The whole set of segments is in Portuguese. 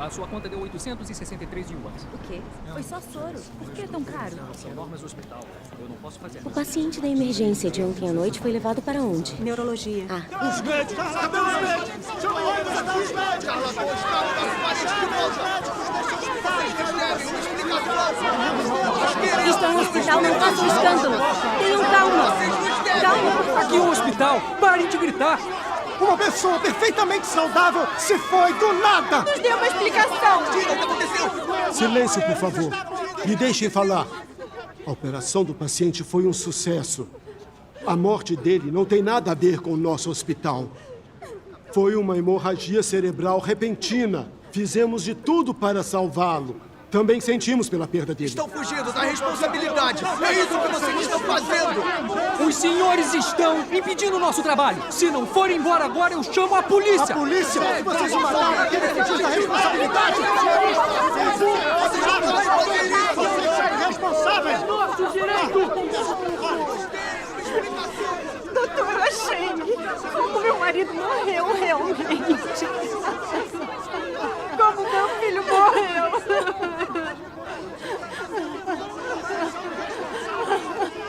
A sua conta deu 863 yuans. O quê? Foi só soro. Por que é tão caro? São normas do hospital. Eu não posso fazer O nada. paciente da emergência de ontem à noite foi levado para onde? Neurologia. Os médicos! Cadê os médicos? Chama o ônibus aqui, os médicos! Estão no hospital, não façam escândalo. Tenham calma. Calma, por favor. Aqui é um hospital! Parem de gritar! Uma pessoa perfeitamente saudável se foi do nada! Nos dê uma explicação. Silêncio, por favor. Me deixem falar. A operação do paciente foi um sucesso. A morte dele não tem nada a ver com o nosso hospital. Foi uma hemorragia cerebral repentina. Fizemos de tudo para salvá-lo. Também sentimos pela perda dele. Estão fugindo da responsabilidade. É isso que vocês estão fazendo. Os senhores estão impedindo o nosso trabalho. Se não forem embora agora, eu chamo a polícia! A polícia? Vocês mataram aquele que fugiu da responsabilidade? Vocês são irresponsáveis! Nosso direito! Doutora Shane, como meu marido morreu realmente. Como meu filho morreu.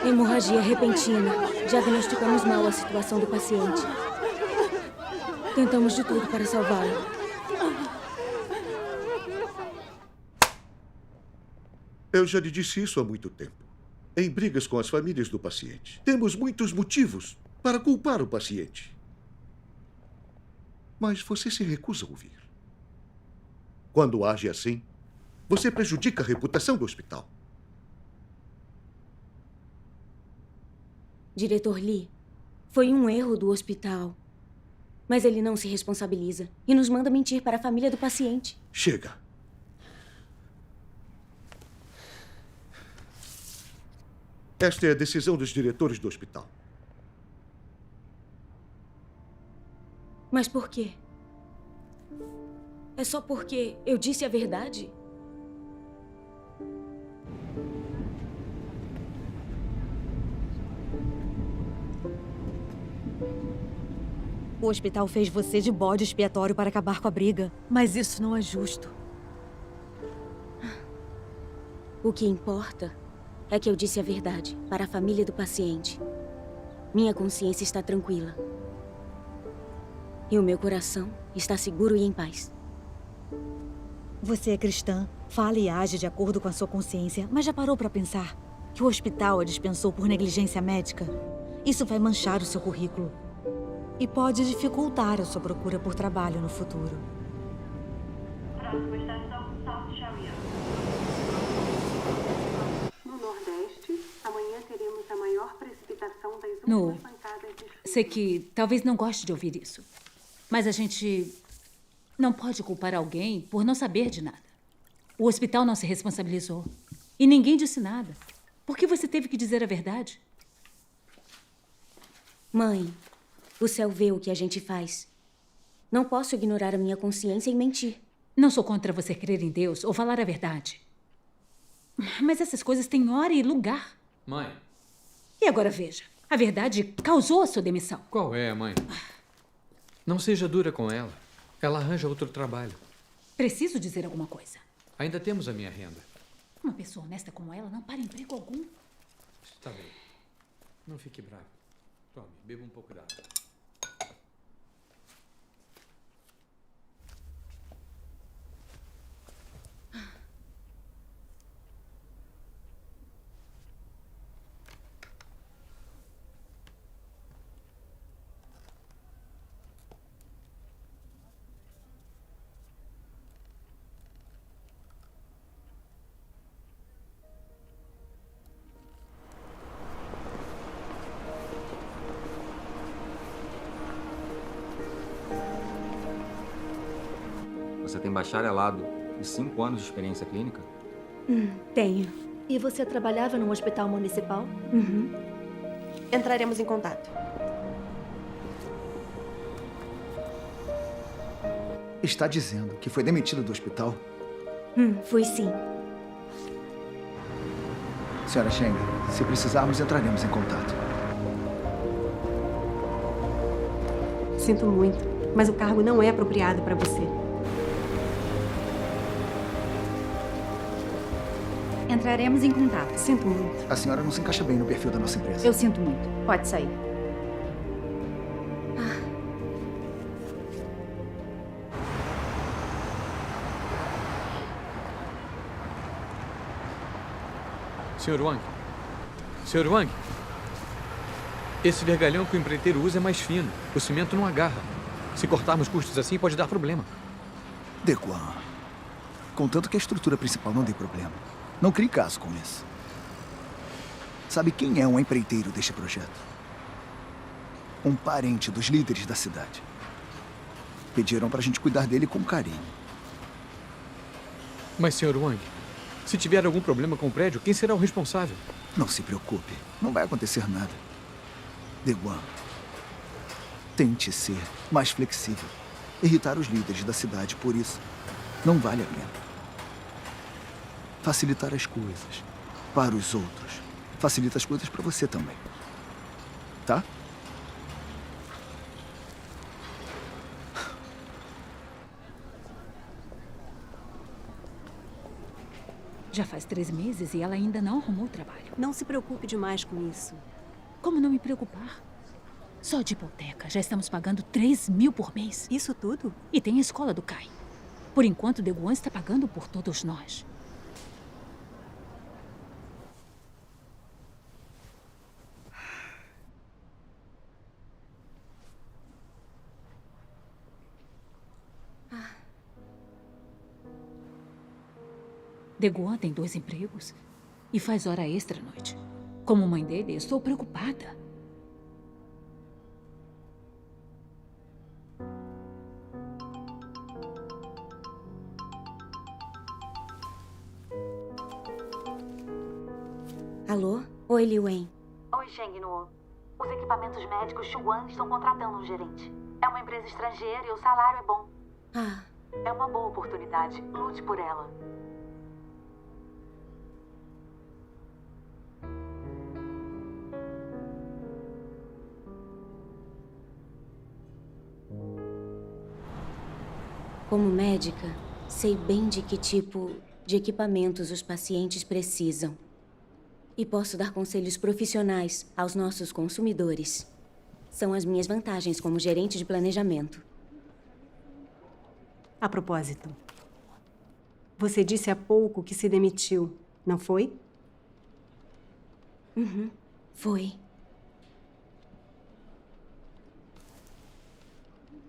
Hemorragia repentina. Diagnosticamos mal a situação do paciente. Tentamos de tudo para salvá-lo. Eu já lhe disse isso há muito tempo. Em brigas com as famílias do paciente. Temos muitos motivos para culpar o paciente. Mas você se recusa a ouvir. Quando age assim, você prejudica a reputação do hospital. Diretor Lee, foi um erro do hospital. Mas ele não se responsabiliza e nos manda mentir para a família do paciente. Chega. Esta é a decisão dos diretores do hospital. Mas por quê? É só porque eu disse a verdade? O hospital fez você de bode expiatório para acabar com a briga. Mas isso não é justo. O que importa é que eu disse a verdade para a família do paciente. Minha consciência está tranquila. E o meu coração está seguro e em paz. Você é cristã, fala e age de acordo com a sua consciência, mas já parou para pensar que o hospital a dispensou por negligência médica? Isso vai manchar o seu currículo e pode dificultar a sua procura por trabalho no futuro. Próxima estação, South Sharia. No Nordeste, amanhã teremos a maior precipitação das últimas pancadas de... Sei que talvez não goste de ouvir isso, mas a gente não pode culpar alguém por não saber de nada. O hospital não se responsabilizou e ninguém disse nada. Por que você teve que dizer a verdade? Mãe, o céu vê o que a gente faz. Não posso ignorar a minha consciência e mentir. Não sou contra você crer em Deus ou falar a verdade. Mas essas coisas têm hora e lugar. Mãe. E agora veja, a verdade causou a sua demissão. Qual é, mãe? Não seja dura com ela. Ela arranja outro trabalho. Preciso dizer alguma coisa. Ainda temos a minha renda. Uma pessoa honesta como ela não para emprego algum. Está bem. Não fique bravo. Tome, beba um pouco d'água. Você tem bacharelado e 5 anos de experiência clínica? Tenho. E você trabalhava num hospital municipal? Uhum. Entraremos em contato. Está dizendo que foi demitido do hospital? Fui sim. Senhora Cheng, se precisarmos, entraremos em contato. Sinto muito, mas o cargo não é apropriado para você. Entraremos em contato. Sinto muito. A senhora não se encaixa bem no perfil da nossa empresa. Eu sinto muito. Pode sair. Sr. Wang. Sr. Wang. Esse vergalhão que o empreiteiro usa é mais fino. O cimento não agarra. Se cortarmos custos assim, pode dar problema. Deguan. Contanto que a estrutura principal não dê problema. Não crie caso com isso. Sabe quem é um empreiteiro deste projeto? Um parente dos líderes da cidade. Pediram pra gente cuidar dele com carinho. Mas, Sr. Wang, se tiver algum problema com o prédio, quem será o responsável? Não se preocupe. Não vai acontecer nada. Deguan, tente ser mais flexível. Irritar os líderes da cidade por isso não vale a pena. Facilitar as coisas para os outros facilita as coisas para você também. Tá? Já faz 3 meses e ela ainda não arrumou trabalho. Não se preocupe demais com isso. Como não me preocupar? Só de hipoteca já estamos pagando 3.000 por mês. Isso tudo? E tem a escola do Kai. Por enquanto, Deguan está pagando por todos nós. Deguan tem 2 empregos e faz hora extra à noite. Como mãe dele, estou preocupada. Alô? Oi, Li Wen. Oi, Sheng Nuo. Os equipamentos médicos Xuan estão contratando um gerente. É uma empresa estrangeira e o salário é bom. Ah. É uma boa oportunidade. Lute por ela. Como médica, sei bem de que tipo de equipamentos os pacientes precisam. E posso dar conselhos profissionais aos nossos consumidores. São as minhas vantagens como gerente de planejamento. A propósito, você disse há pouco que se demitiu, não foi? Uhum, foi.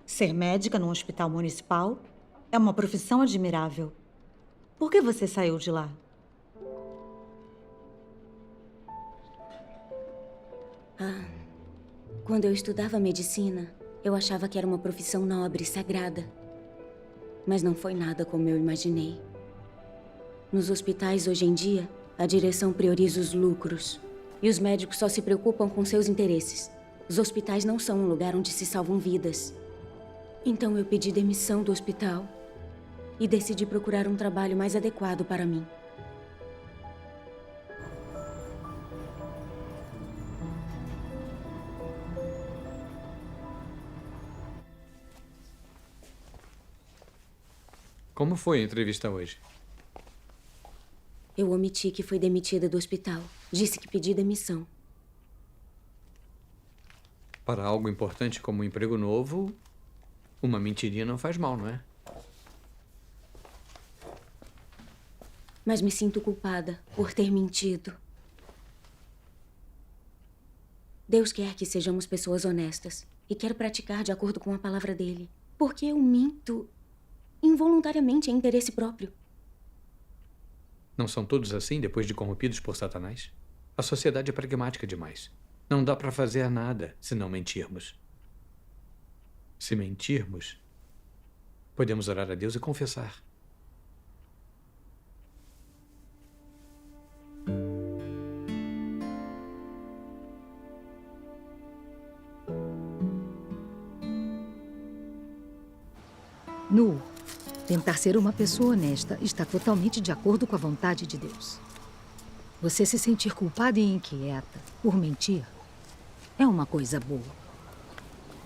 Ser médica num hospital municipal é uma profissão admirável. Por que você saiu de lá? Quando eu estudava medicina, eu achava que era uma profissão nobre, sagrada. Mas não foi nada como eu imaginei. Nos hospitais, hoje em dia, a direção prioriza os lucros. E os médicos só se preocupam com seus interesses. Os hospitais não são um lugar onde se salvam vidas. Então eu pedi demissão do hospital e decidi procurar um trabalho mais adequado para mim. Como foi a entrevista hoje? Eu omiti que fui demitida do hospital. Disse que pedi demissão. Para algo importante como um emprego novo, uma mentirinha não faz mal, não é? Mas me sinto culpada por ter mentido. Deus quer que sejamos pessoas honestas e quero praticar de acordo com a palavra dele. Porque eu minto involuntariamente em interesse próprio. Não são todos assim depois de corrompidos por Satanás? A sociedade é pragmática demais. Não dá para fazer nada se não mentirmos. Se mentirmos, podemos orar a Deus e confessar. Nu, tentar ser uma pessoa honesta está totalmente de acordo com a vontade de Deus. Você se sentir culpada e inquieta por mentir é uma coisa boa.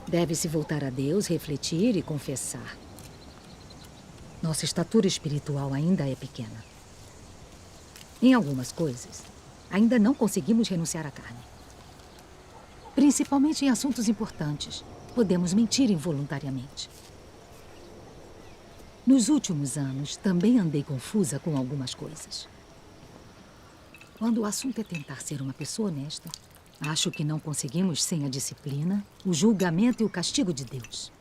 Deve-se voltar a Deus, refletir e confessar. Nossa estatura espiritual ainda é pequena. Em algumas coisas, ainda não conseguimos renunciar à carne. Principalmente em assuntos importantes. Podemos mentir involuntariamente. Nos últimos anos, também andei confusa com algumas coisas. Quando o assunto é tentar ser uma pessoa honesta, acho que não conseguimos sem a disciplina, o julgamento e o castigo de Deus.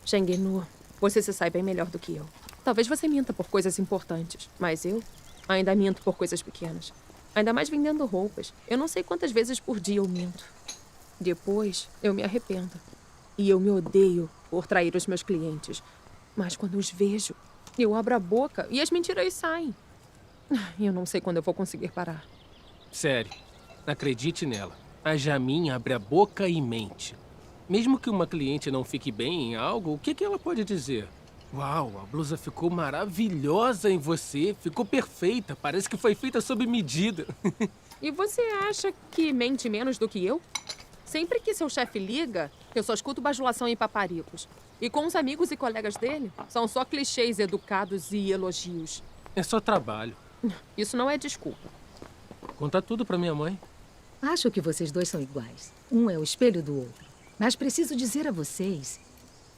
Shengenu, você se sai bem melhor do que eu. Talvez você minta por coisas importantes, mas eu ainda minto por coisas pequenas. Ainda mais vendendo roupas. Eu não sei quantas vezes por dia eu minto. Depois, eu me arrependo. E eu me odeio por trair os meus clientes. Mas quando os vejo, eu abro a boca e as mentiras saem. Eu não sei quando eu vou conseguir parar. Sério, acredite nela. A Jamin abre a boca e mente. Mesmo que uma cliente não fique bem em algo, o que ela pode dizer? Uau, a blusa ficou maravilhosa em você. Ficou perfeita. Parece que foi feita sob medida. E você acha que mente menos do que eu? Sempre que seu chefe liga, eu só escuto bajulação e paparicos. E com os amigos e colegas dele, são só clichês educados e elogios. É só trabalho. Isso não é desculpa. Conta tudo pra minha mãe. Acho que vocês dois são iguais. Um é o espelho do outro. Mas preciso dizer a vocês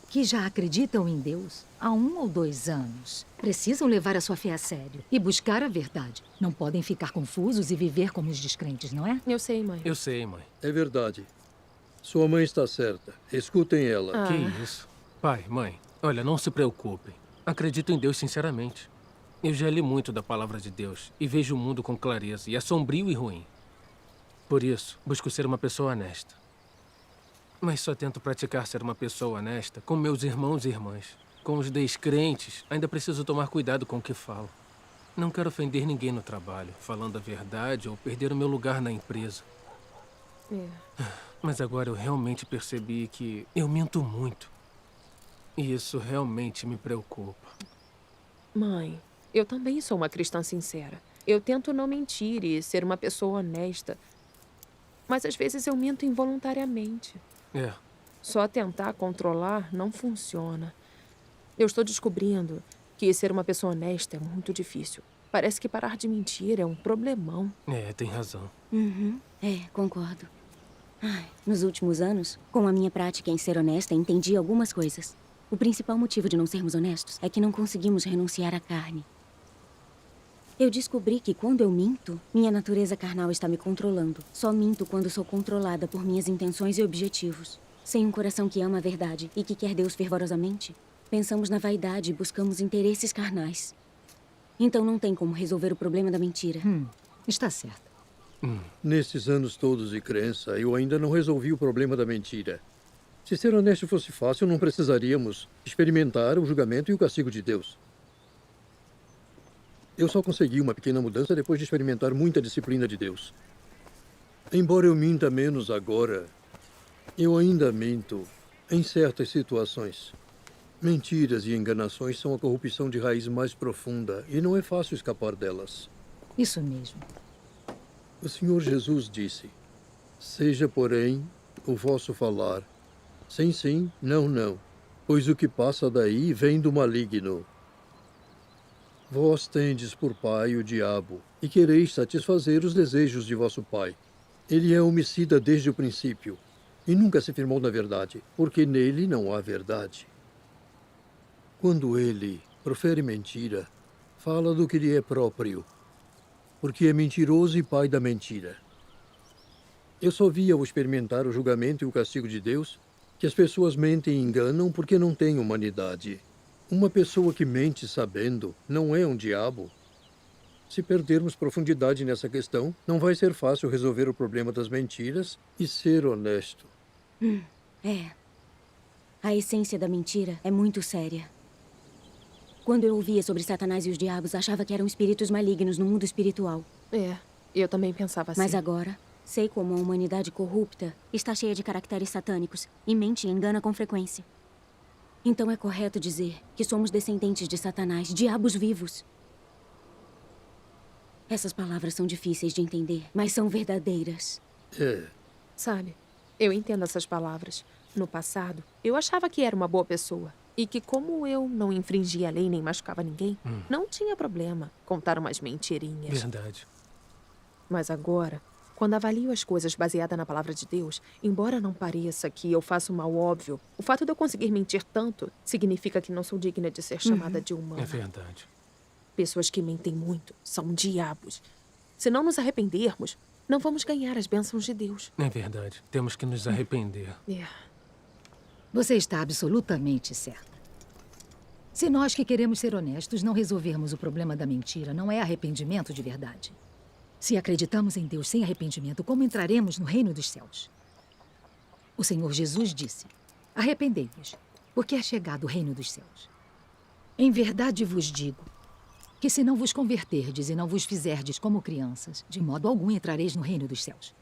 que já acreditam em Deus há 1 ou 2 anos. Precisam levar a sua fé a sério e buscar a verdade. Não podem ficar confusos e viver como os descrentes, não é? Eu sei, mãe. Eu sei, mãe. É verdade. Sua mãe está certa. Escutem ela. Que isso? Pai, mãe, olha, não se preocupem. Acredito em Deus sinceramente. Eu já li muito da palavra de Deus e vejo o mundo com clareza, e é sombrio e ruim. Por isso, busco ser uma pessoa honesta. Mas só tento praticar ser uma pessoa honesta com meus irmãos e irmãs. Com os descrentes, ainda preciso tomar cuidado com o que falo. Não quero ofender ninguém no trabalho, falando a verdade ou perder o meu lugar na empresa. Mas agora eu realmente percebi que eu minto muito. E isso realmente me preocupa. Mãe, eu também sou uma cristã sincera. Eu tento não mentir e ser uma pessoa honesta. Mas às vezes eu minto involuntariamente. Só tentar controlar não funciona. Eu estou descobrindo que ser uma pessoa honesta é muito difícil. Parece que parar de mentir é um problemão. Tem razão. Concordo. Nos últimos anos, com a minha prática em ser honesta, entendi algumas coisas. O principal motivo de não sermos honestos é que não conseguimos renunciar à carne. Eu descobri que quando eu minto, minha natureza carnal está me controlando. Só minto quando sou controlada por minhas intenções e objetivos. Sem um coração que ama a verdade e que quer Deus fervorosamente, pensamos na vaidade e buscamos interesses carnais. Então não tem como resolver o problema da mentira. Está certo. Nesses anos todos de crença, eu ainda não resolvi o problema da mentira. Se ser honesto fosse fácil, não precisaríamos experimentar o julgamento e o castigo de Deus. Eu só consegui uma pequena mudança depois de experimentar muita disciplina de Deus. Embora eu minta menos agora, eu ainda minto em certas situações. Mentiras e enganações são a corrupção de raiz mais profunda e não é fácil escapar delas. Isso mesmo. O Senhor Jesus disse: seja, porém, o vosso falar sim, sim, não, não, pois o que passa daí vem do maligno. Vós tendes por pai o diabo, e quereis satisfazer os desejos de vosso pai. Ele é homicida desde o princípio, e nunca se firmou na verdade, porque nele não há verdade. Quando ele profere mentira, fala do que lhe é próprio, porque é mentiroso e pai da mentira. Eu só vi ao experimentar o julgamento e o castigo de Deus que as pessoas mentem e enganam porque não têm humanidade. Uma pessoa que mente sabendo não é um diabo. Se perdermos profundidade nessa questão, não vai ser fácil resolver o problema das mentiras e ser honesto. A essência da mentira é muito séria. Quando eu ouvia sobre Satanás e os diabos, achava que eram espíritos malignos no mundo espiritual. Eu também pensava assim. Mas agora, sei como a humanidade corrupta está cheia de caracteres satânicos e mente e engana com frequência. Então é correto dizer que somos descendentes de Satanás, diabos vivos. Essas palavras são difíceis de entender, mas são verdadeiras. Sabe, eu entendo essas palavras. No passado, eu achava que era uma boa pessoa. E que como eu não infringia a lei nem machucava ninguém, não tinha problema contar umas mentirinhas. Verdade. Mas agora, quando avalio as coisas baseada na palavra de Deus, embora não pareça que eu faço mal óbvio, o fato de eu conseguir mentir tanto significa que não sou digna de ser chamada de humana. É verdade. Pessoas que mentem muito são diabos. Se não nos arrependermos, não vamos ganhar as bênçãos de Deus. É verdade. Temos que nos arrepender. Você está absolutamente certa. Se nós que queremos ser honestos não resolvermos o problema da mentira, não é arrependimento de verdade. Se acreditamos em Deus sem arrependimento, como entraremos no reino dos céus? O Senhor Jesus disse: arrependei-vos, porque é chegado o reino dos céus. Em verdade vos digo que se não vos converterdes e não vos fizerdes como crianças, de modo algum entrareis no reino dos céus.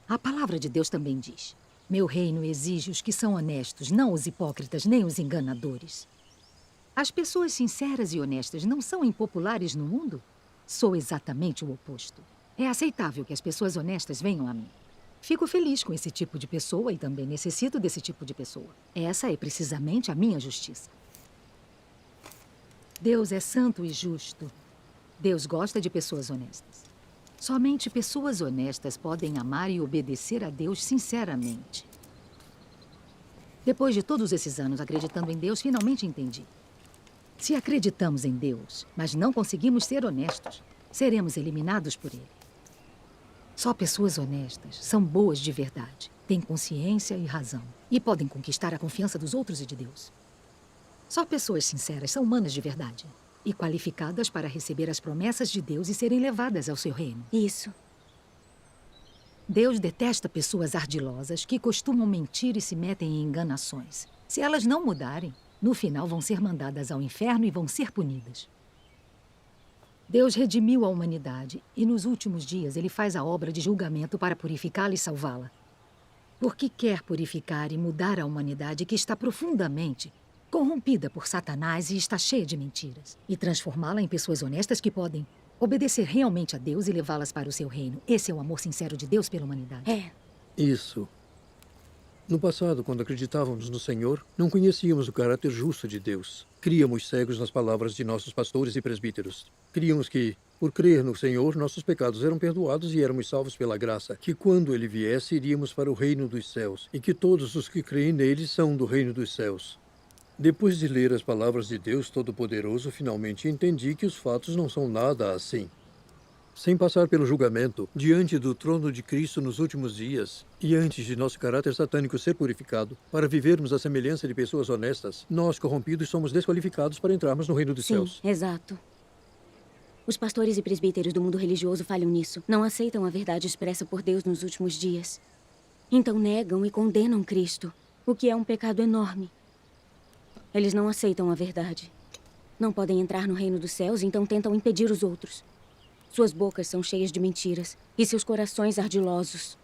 A palavra de Deus também diz: meu reino exige os que são honestos, não os hipócritas nem os enganadores. As pessoas sinceras e honestas não são impopulares no mundo? Sou exatamente o oposto. É aceitável que as pessoas honestas venham a mim. Fico feliz com esse tipo de pessoa e também necessito desse tipo de pessoa. Essa é precisamente a minha justiça. Deus é santo e justo. Deus gosta de pessoas honestas. Somente pessoas honestas podem amar e obedecer a Deus sinceramente. Depois de todos esses anos acreditando em Deus, finalmente entendi. Se acreditamos em Deus, mas não conseguimos ser honestos, seremos eliminados por Ele. Só pessoas honestas são boas de verdade, têm consciência e razão, e podem conquistar a confiança dos outros e de Deus. Só pessoas sinceras são humanas de verdade e qualificadas para receber as promessas de Deus e serem levadas ao seu reino. Isso. Deus detesta pessoas ardilosas que costumam mentir e se metem em enganações. Se elas não mudarem, no final vão ser mandadas ao inferno e vão ser punidas. Deus redimiu a humanidade e nos últimos dias Ele faz a obra de julgamento para purificá-la e salvá-la. Porque quer purificar e mudar a humanidade que está profundamente corrompida por Satanás e está cheia de mentiras, e transformá-la em pessoas honestas que podem obedecer realmente a Deus e levá-las para o seu reino. Esse é o amor sincero de Deus pela humanidade. É. Isso. No passado, quando acreditávamos no Senhor, não conhecíamos o caráter justo de Deus. Críamos cegos nas palavras de nossos pastores e presbíteros. Críamos que, por crer no Senhor, nossos pecados eram perdoados e éramos salvos pela graça, que quando Ele viesse, iríamos para o reino dos céus, e que todos os que creem nele são do reino dos céus. Depois de ler as palavras de Deus Todo-Poderoso, finalmente entendi que os fatos não são nada assim. Sem passar pelo julgamento, diante do trono de Cristo nos últimos dias, e antes de nosso caráter satânico ser purificado, para vivermos a semelhança de pessoas honestas, nós, corrompidos, somos desqualificados para entrarmos no reino dos céus. Sim, exato. Os pastores e presbíteros do mundo religioso falham nisso. Não aceitam a verdade expressa por Deus nos últimos dias. Então negam e condenam Cristo, o que é um pecado enorme. Eles não aceitam a verdade. Não podem entrar no reino dos céus, então tentam impedir os outros. Suas bocas são cheias de mentiras e seus corações ardilosos.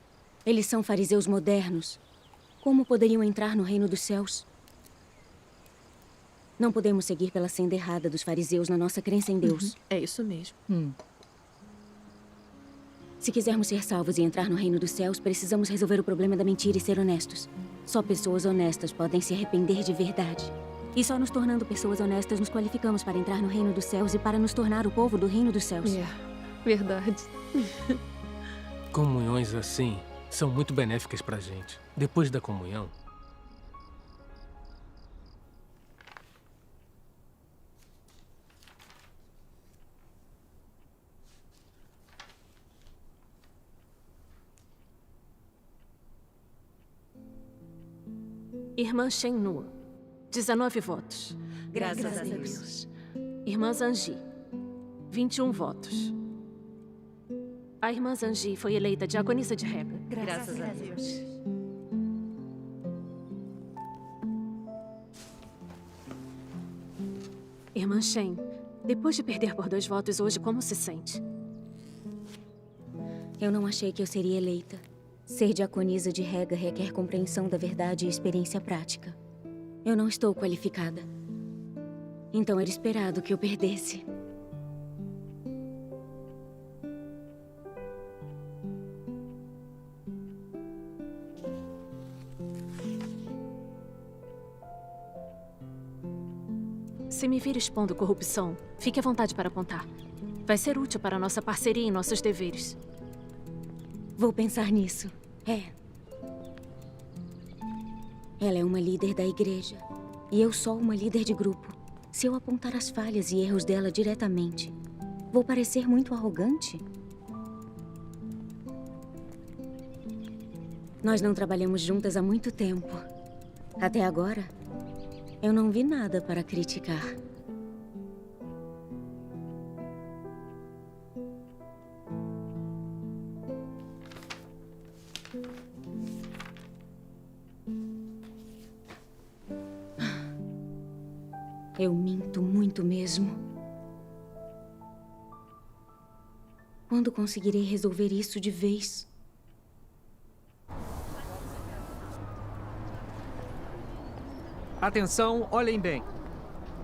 Eles são fariseus modernos. Como poderiam entrar no reino dos céus? Não podemos seguir pela senda errada dos fariseus na nossa crença em Deus. É isso mesmo. Se quisermos ser salvos e entrar no reino dos céus, precisamos resolver o problema da mentira e ser honestos. Só pessoas honestas podem se arrepender de verdade. E só nos tornando pessoas honestas nos qualificamos para entrar no reino dos céus e para nos tornar o povo do reino dos céus. Verdade. Comunhões assim são muito benéficas pra gente. Depois da comunhão, Irmã Shen-Nu, 19 votos. Graças a Deus. Irmã Zanji, 21 votos. A irmã Zanji foi eleita diaconisa de Rega. Graças a Deus. Irmã Shen, depois de perder por 2 votos hoje, como se sente? Eu não achei que eu seria eleita. Ser diaconisa de Rega requer compreensão da verdade e experiência prática. Eu não estou qualificada. Então era esperado que eu perdesse. Se me vir expondo corrupção, fique à vontade para apontar. Vai ser útil para nossa parceria e nossos deveres. Vou pensar nisso. Ela é uma líder da igreja. E eu sou uma líder de grupo. Se eu apontar as falhas e erros dela diretamente, vou parecer muito arrogante? Nós não trabalhamos juntas há muito tempo. Até agora, eu não vi nada para criticar. Eu minto muito mesmo. Quando conseguirei resolver isso de vez? Atenção, olhem bem.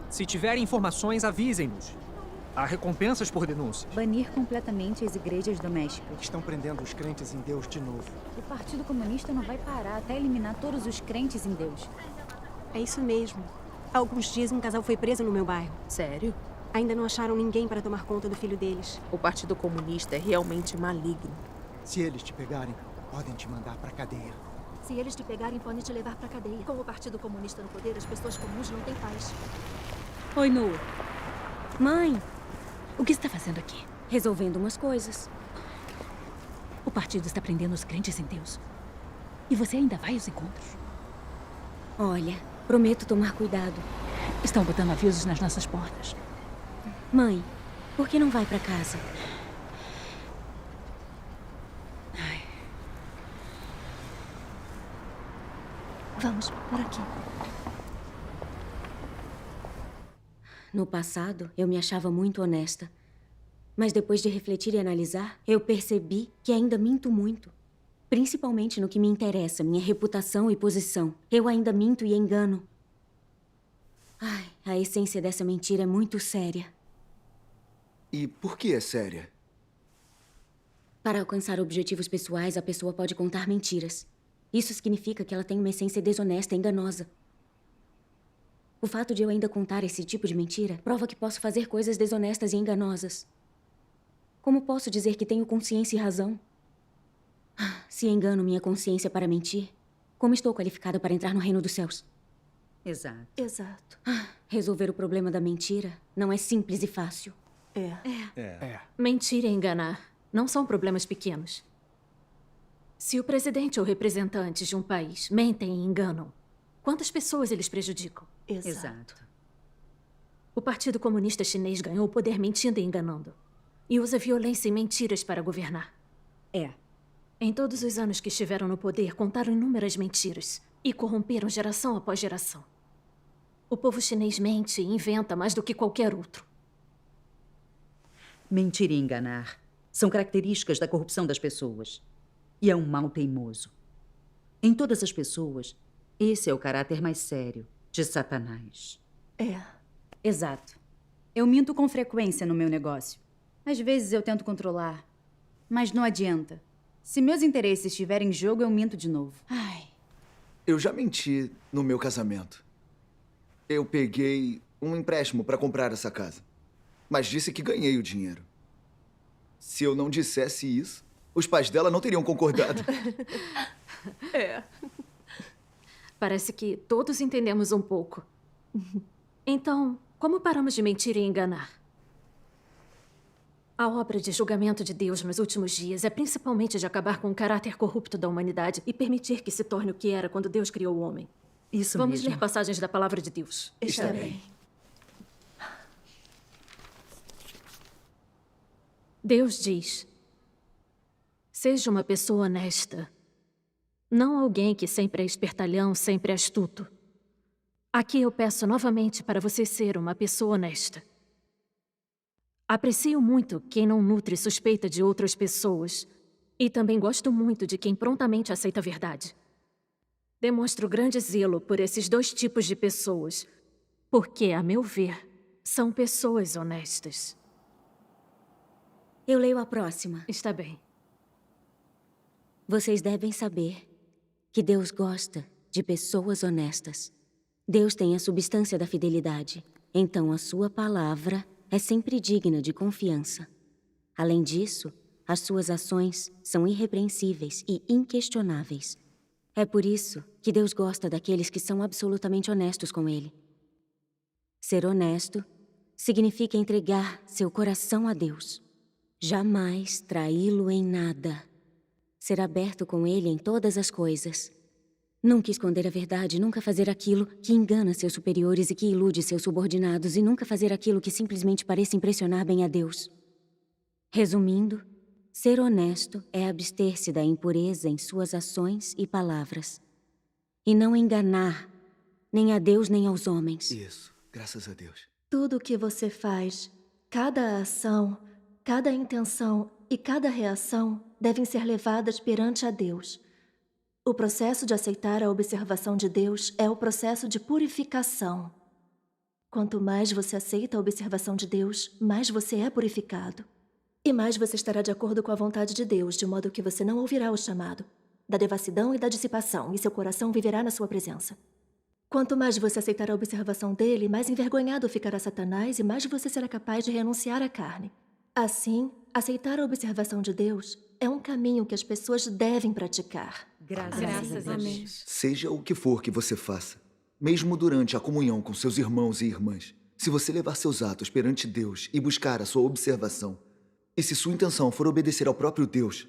Se tiverem informações, avisem-nos. Há recompensas por denúncias. Banir completamente as igrejas domésticas. Estão prendendo os crentes em Deus de novo. O Partido Comunista não vai parar até eliminar todos os crentes em Deus. É isso mesmo. Há alguns dias um casal foi preso no meu bairro. Sério? Ainda não acharam ninguém para tomar conta do filho deles. O Partido Comunista é realmente maligno. Se eles te pegarem, podem te mandar pra cadeia. Se eles te pegarem, podem te levar pra cadeia. Com o Partido Comunista no poder, as pessoas comuns não têm paz. Oi, Nu. Mãe! O que você está fazendo aqui? Resolvendo umas coisas. O partido está prendendo os crentes em Deus. E você ainda vai aos encontros? Olha, prometo tomar cuidado. Estão botando avisos nas nossas portas. Mãe, por que não vai pra casa? Vamos, por aqui. No passado, eu me achava muito honesta. Mas depois de refletir e analisar, eu percebi que ainda minto muito. Principalmente no que me interessa, minha reputação e posição. Eu ainda minto e engano. Ai, a essência dessa mentira é muito séria. E por que é séria? Para alcançar objetivos pessoais, a pessoa pode contar mentiras. Isso significa que ela tem uma essência desonesta e enganosa. O fato de eu ainda contar esse tipo de mentira prova que posso fazer coisas desonestas e enganosas. Como posso dizer que tenho consciência e razão? Se engano minha consciência para mentir, como estou qualificada para entrar no reino dos céus? Exato. Exato. Resolver o problema da mentira não é simples e fácil. Mentir e enganar não são problemas pequenos. Se o presidente ou representantes de um país mentem e enganam, quantas pessoas eles prejudicam? Exato. O Partido Comunista Chinês ganhou o poder mentindo e enganando. E usa violência e mentiras para governar. Em todos os anos que estiveram no poder, contaram inúmeras mentiras e corromperam geração após geração. O povo chinês mente e inventa mais do que qualquer outro. Mentir e enganar são características da corrupção das pessoas. E é um mal teimoso. Em todas as pessoas, esse é o caráter mais sério de Satanás. Exato. Eu minto com frequência no meu negócio. Às vezes eu tento controlar, mas não adianta. Se meus interesses estiverem em jogo, eu minto de novo. Eu já menti no meu casamento. Eu peguei um empréstimo para comprar essa casa, mas disse que ganhei o dinheiro. Se eu não dissesse isso, os pais dela não teriam concordado. Parece que todos entendemos um pouco. Então, como paramos de mentir e enganar? A obra de julgamento de Deus nos últimos dias é principalmente de acabar com o caráter corrupto da humanidade e permitir que se torne o que era quando Deus criou o homem. Isso Vamos mesmo. ler passagens da palavra de Deus. Está bem. Deus diz: seja uma pessoa honesta. Não alguém que sempre é espertalhão, sempre é astuto. Aqui eu peço novamente para você ser uma pessoa honesta. Aprecio muito quem não nutre suspeita de outras pessoas. E também gosto muito de quem prontamente aceita a verdade. Demonstro grande zelo por esses dois tipos de pessoas, porque, a meu ver, são pessoas honestas. Eu leio a próxima. Está bem. Vocês devem saber que Deus gosta de pessoas honestas. Deus tem a substância da fidelidade. então a sua palavra é sempre digna de confiança. Além disso, as suas ações são irrepreensíveis e inquestionáveis. É por isso que Deus gosta daqueles que são absolutamente honestos com Ele. Ser honesto significa entregar seu coração a Deus. Jamais traí-lo em nada. Ser aberto com Ele em todas as coisas. Nunca esconder a verdade, nunca fazer aquilo que engana seus superiores e que ilude seus subordinados, e nunca fazer aquilo que simplesmente pareça impressionar bem a Deus. Resumindo, ser honesto é abster-se da impureza em suas ações e palavras. E não enganar nem a Deus nem aos homens. Isso, graças a Deus. Tudo o que você faz, cada ação, cada intenção e cada reação devem ser levadas perante a Deus. O processo de aceitar a observação de Deus é o processo de purificação. Quanto mais você aceita a observação de Deus, mais você é purificado. E mais você estará de acordo com a vontade de Deus, de modo que você não ouvirá o chamado da devassidão e da dissipação, e seu coração viverá na sua presença. Quanto mais você aceitar a observação dele, mais envergonhado ficará Satanás e mais você será capaz de renunciar à carne. Assim, aceitar a observação de Deus é um caminho que as pessoas devem praticar. Graças a Deus. Seja o que for que você faça, mesmo durante a comunhão com seus irmãos e irmãs, se você levar seus atos perante Deus e buscar a sua observação, e se sua intenção for obedecer ao próprio Deus,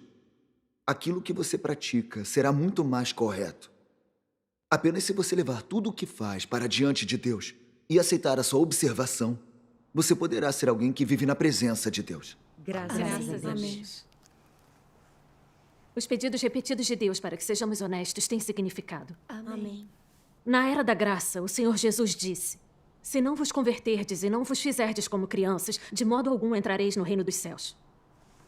aquilo que você pratica será muito mais correto. Apenas se você levar tudo o que faz para diante de Deus e aceitar a sua observação, você poderá ser alguém que vive na presença de Deus. Graças a Deus. Os pedidos repetidos de Deus para que sejamos honestos têm significado. Amém. Na era da graça, o Senhor Jesus disse: se não vos converterdes e não vos fizerdes como crianças, de modo algum entrareis no reino dos céus.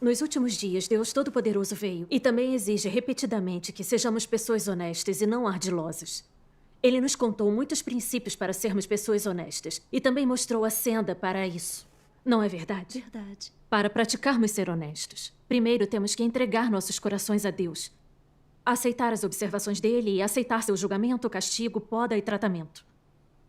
Nos últimos dias, Deus Todo-Poderoso veio e também exige repetidamente que sejamos pessoas honestas e não ardilosas. Ele nos contou muitos princípios para sermos pessoas honestas e também mostrou a senda para isso. Não é verdade? Verdade. Para praticarmos ser honestos, primeiro temos que entregar nossos corações a Deus, aceitar as observações dele e aceitar seu julgamento, castigo, poda e tratamento.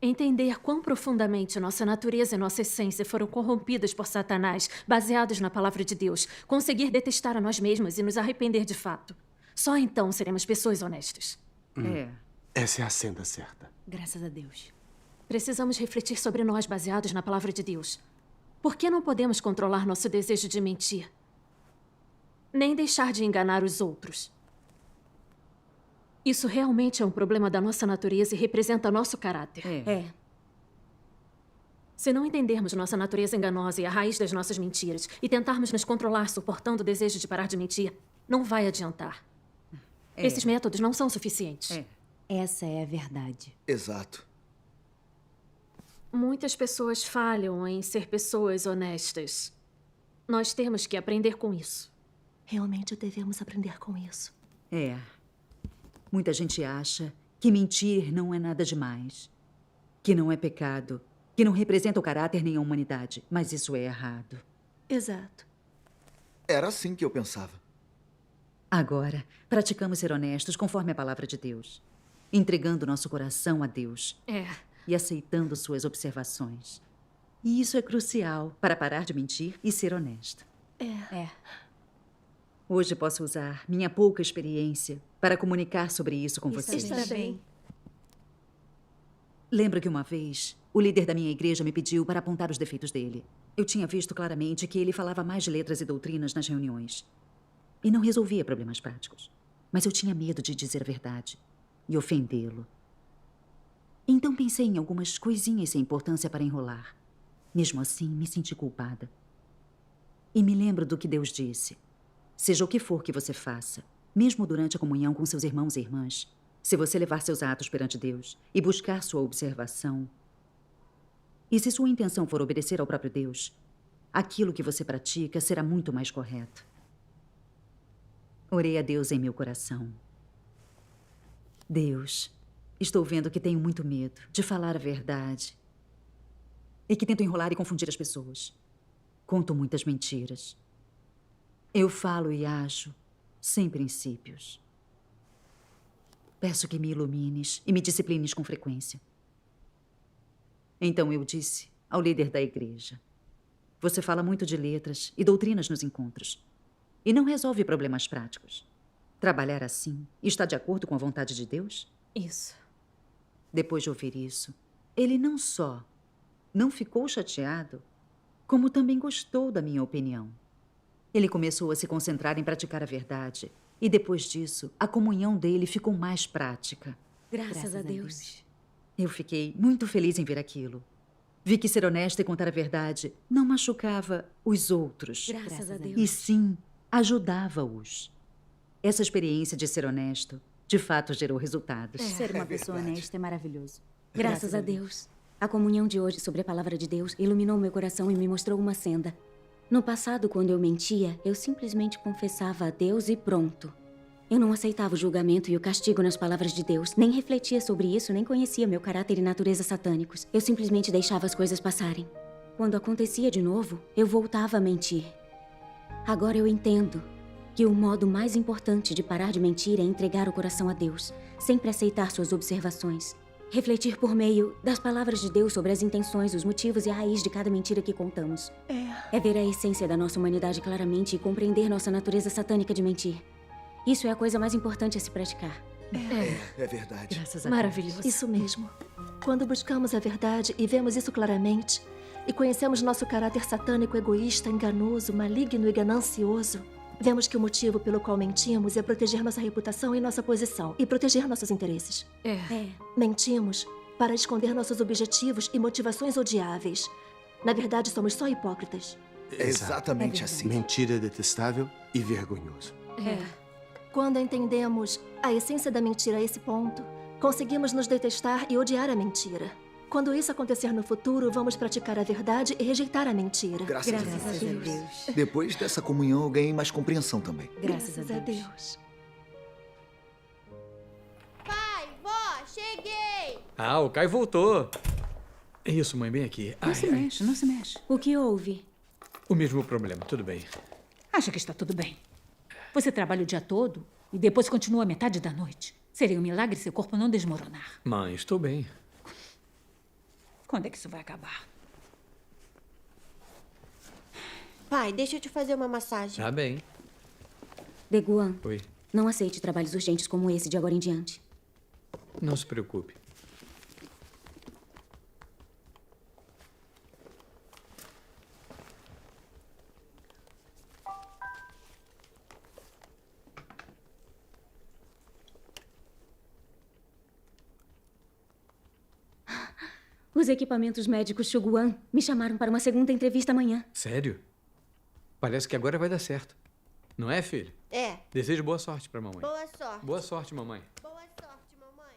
Entender quão profundamente nossa natureza e nossa essência foram corrompidas por Satanás, baseados na palavra de Deus, conseguir detestar a nós mesmos e nos arrepender de fato. Só então seremos pessoas honestas. Essa é a senda certa. Graças a Deus. Precisamos refletir sobre nós baseados na palavra de Deus. Por que não podemos controlar nosso desejo de mentir? Nem deixar de enganar os outros. Isso realmente é um problema da nossa natureza e representa nosso caráter. Se não entendermos nossa natureza enganosa e a raiz das nossas mentiras e tentarmos nos controlar suportando o desejo de parar de mentir, não vai adiantar. Esses métodos não são suficientes. Essa é a verdade. Exato. Muitas pessoas falham em ser pessoas honestas. Nós temos que aprender com isso. Realmente devemos aprender com isso. Muita gente acha que mentir não é nada demais, que não é pecado, que não representa o caráter nem a humanidade. Mas isso é errado. Exato. Era assim que eu pensava. Agora, praticamos ser honestos conforme a palavra de Deus, entregando nosso coração a Deus e aceitando suas observações. E isso é crucial para parar de mentir e ser honesto. Hoje posso usar minha pouca experiência para comunicar sobre isso com vocês. Está bem. Lembro que uma vez, o líder da minha igreja me pediu para apontar os defeitos dele. Eu tinha visto claramente que ele falava mais de letras e doutrinas nas reuniões e não resolvia problemas práticos. Mas eu tinha medo de dizer a verdade e ofendê-lo. Então pensei em algumas coisinhas sem importância para enrolar. Mesmo assim, me senti culpada. E me lembro do que Deus disse. Seja o que for que você faça, mesmo durante a comunhão com seus irmãos e irmãs, se você levar seus atos perante Deus e buscar sua observação, e se sua intenção for obedecer ao próprio Deus, aquilo que você pratica será muito mais correto. Orei a Deus em meu coração. Deus, estou vendo que tenho muito medo de falar a verdade e que tento enrolar e confundir as pessoas. Conto muitas mentiras. Eu falo e ajo sem princípios. Peço que me ilumines e me disciplines com frequência. Então eu disse ao líder da igreja. Você fala muito de letras e doutrinas nos encontros. E não resolve problemas práticos. Trabalhar assim está de acordo com a vontade de Deus? Isso. Depois de ouvir isso, ele não só não ficou chateado, como também gostou da minha opinião. Ele começou a se concentrar em praticar a verdade. E depois disso, a comunhão dele ficou mais prática. Graças a Deus. Eu fiquei muito feliz em ver aquilo. Vi que ser honesta e contar a verdade não machucava os outros. Graças a Deus. E sim, ajudava-os. Essa experiência de ser honesto, de fato, gerou resultados. Ser uma pessoa honesta é maravilhoso. Graças a Deus. A comunhão de hoje sobre a palavra de Deus iluminou meu coração e me mostrou uma senda. No passado, quando eu mentia, eu simplesmente confessava a Deus e pronto. Eu não aceitava o julgamento e o castigo nas palavras de Deus, nem refletia sobre isso, nem conhecia meu caráter e natureza satânicos. Eu simplesmente deixava as coisas passarem. Quando acontecia de novo, eu voltava a mentir. Agora eu entendo que o modo mais importante de parar de mentir é entregar o coração a Deus, sempre aceitar suas observações. Refletir por meio das palavras de Deus sobre as intenções, os motivos e a raiz de cada mentira que contamos. É ver a essência da nossa humanidade claramente e compreender nossa natureza satânica de mentir. Isso é a coisa mais importante a se praticar. É verdade. Graças a Maravilhoso. Isso mesmo. Quando buscamos a verdade e vemos isso claramente, e conhecemos nosso caráter satânico, egoísta, enganoso, maligno e ganancioso, vemos que o motivo pelo qual mentimos é proteger nossa reputação e nossa posição, e proteger nossos interesses. Mentimos para esconder nossos objetivos e motivações odiáveis. Na verdade, somos só hipócritas. É exatamente assim. Mentira detestável e vergonhoso. Quando entendemos a essência da mentira a esse ponto, conseguimos nos detestar e odiar a mentira. Quando isso acontecer no futuro, vamos praticar a verdade e rejeitar a mentira. Graças a Deus. Depois dessa comunhão, eu ganhei mais compreensão também. Graças a Deus. Pai, vó, cheguei! Ah, o Caio voltou. Isso, mãe, bem aqui. Não se mexe, não se mexe. O que houve? O mesmo problema, tudo bem. Acha que está tudo bem. Você trabalha o dia todo e depois continua a metade da noite. Seria um milagre seu corpo não desmoronar. Mãe, estou bem. Quando é que isso vai acabar? Pai, deixa eu te fazer uma massagem. Tá bem. Deguan, Oi. não aceite trabalhos urgentes como esse de agora em diante. Não se preocupe. Os equipamentos médicos Shuguan me chamaram para uma segunda entrevista amanhã. Sério? Parece que agora vai dar certo. Não é, filho? É. Desejo boa sorte pra mamãe. Boa sorte. Boa sorte, mamãe. Boa sorte, mamãe.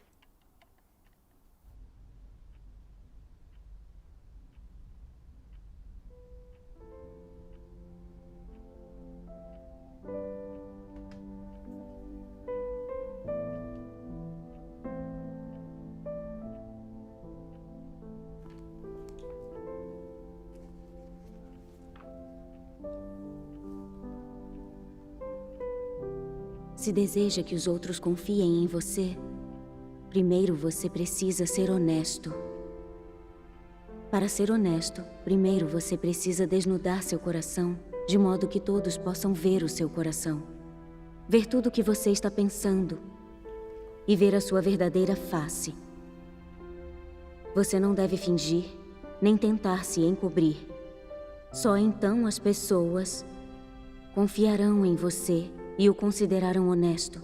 Se deseja que os outros confiem em você, primeiro você precisa ser honesto. Para ser honesto, primeiro você precisa desnudar seu coração, de modo que todos possam ver o seu coração. Ver tudo o que você está pensando e ver a sua verdadeira face. Você não deve fingir, nem tentar se encobrir. Só então as pessoas confiarão em você e o considerarão honesto.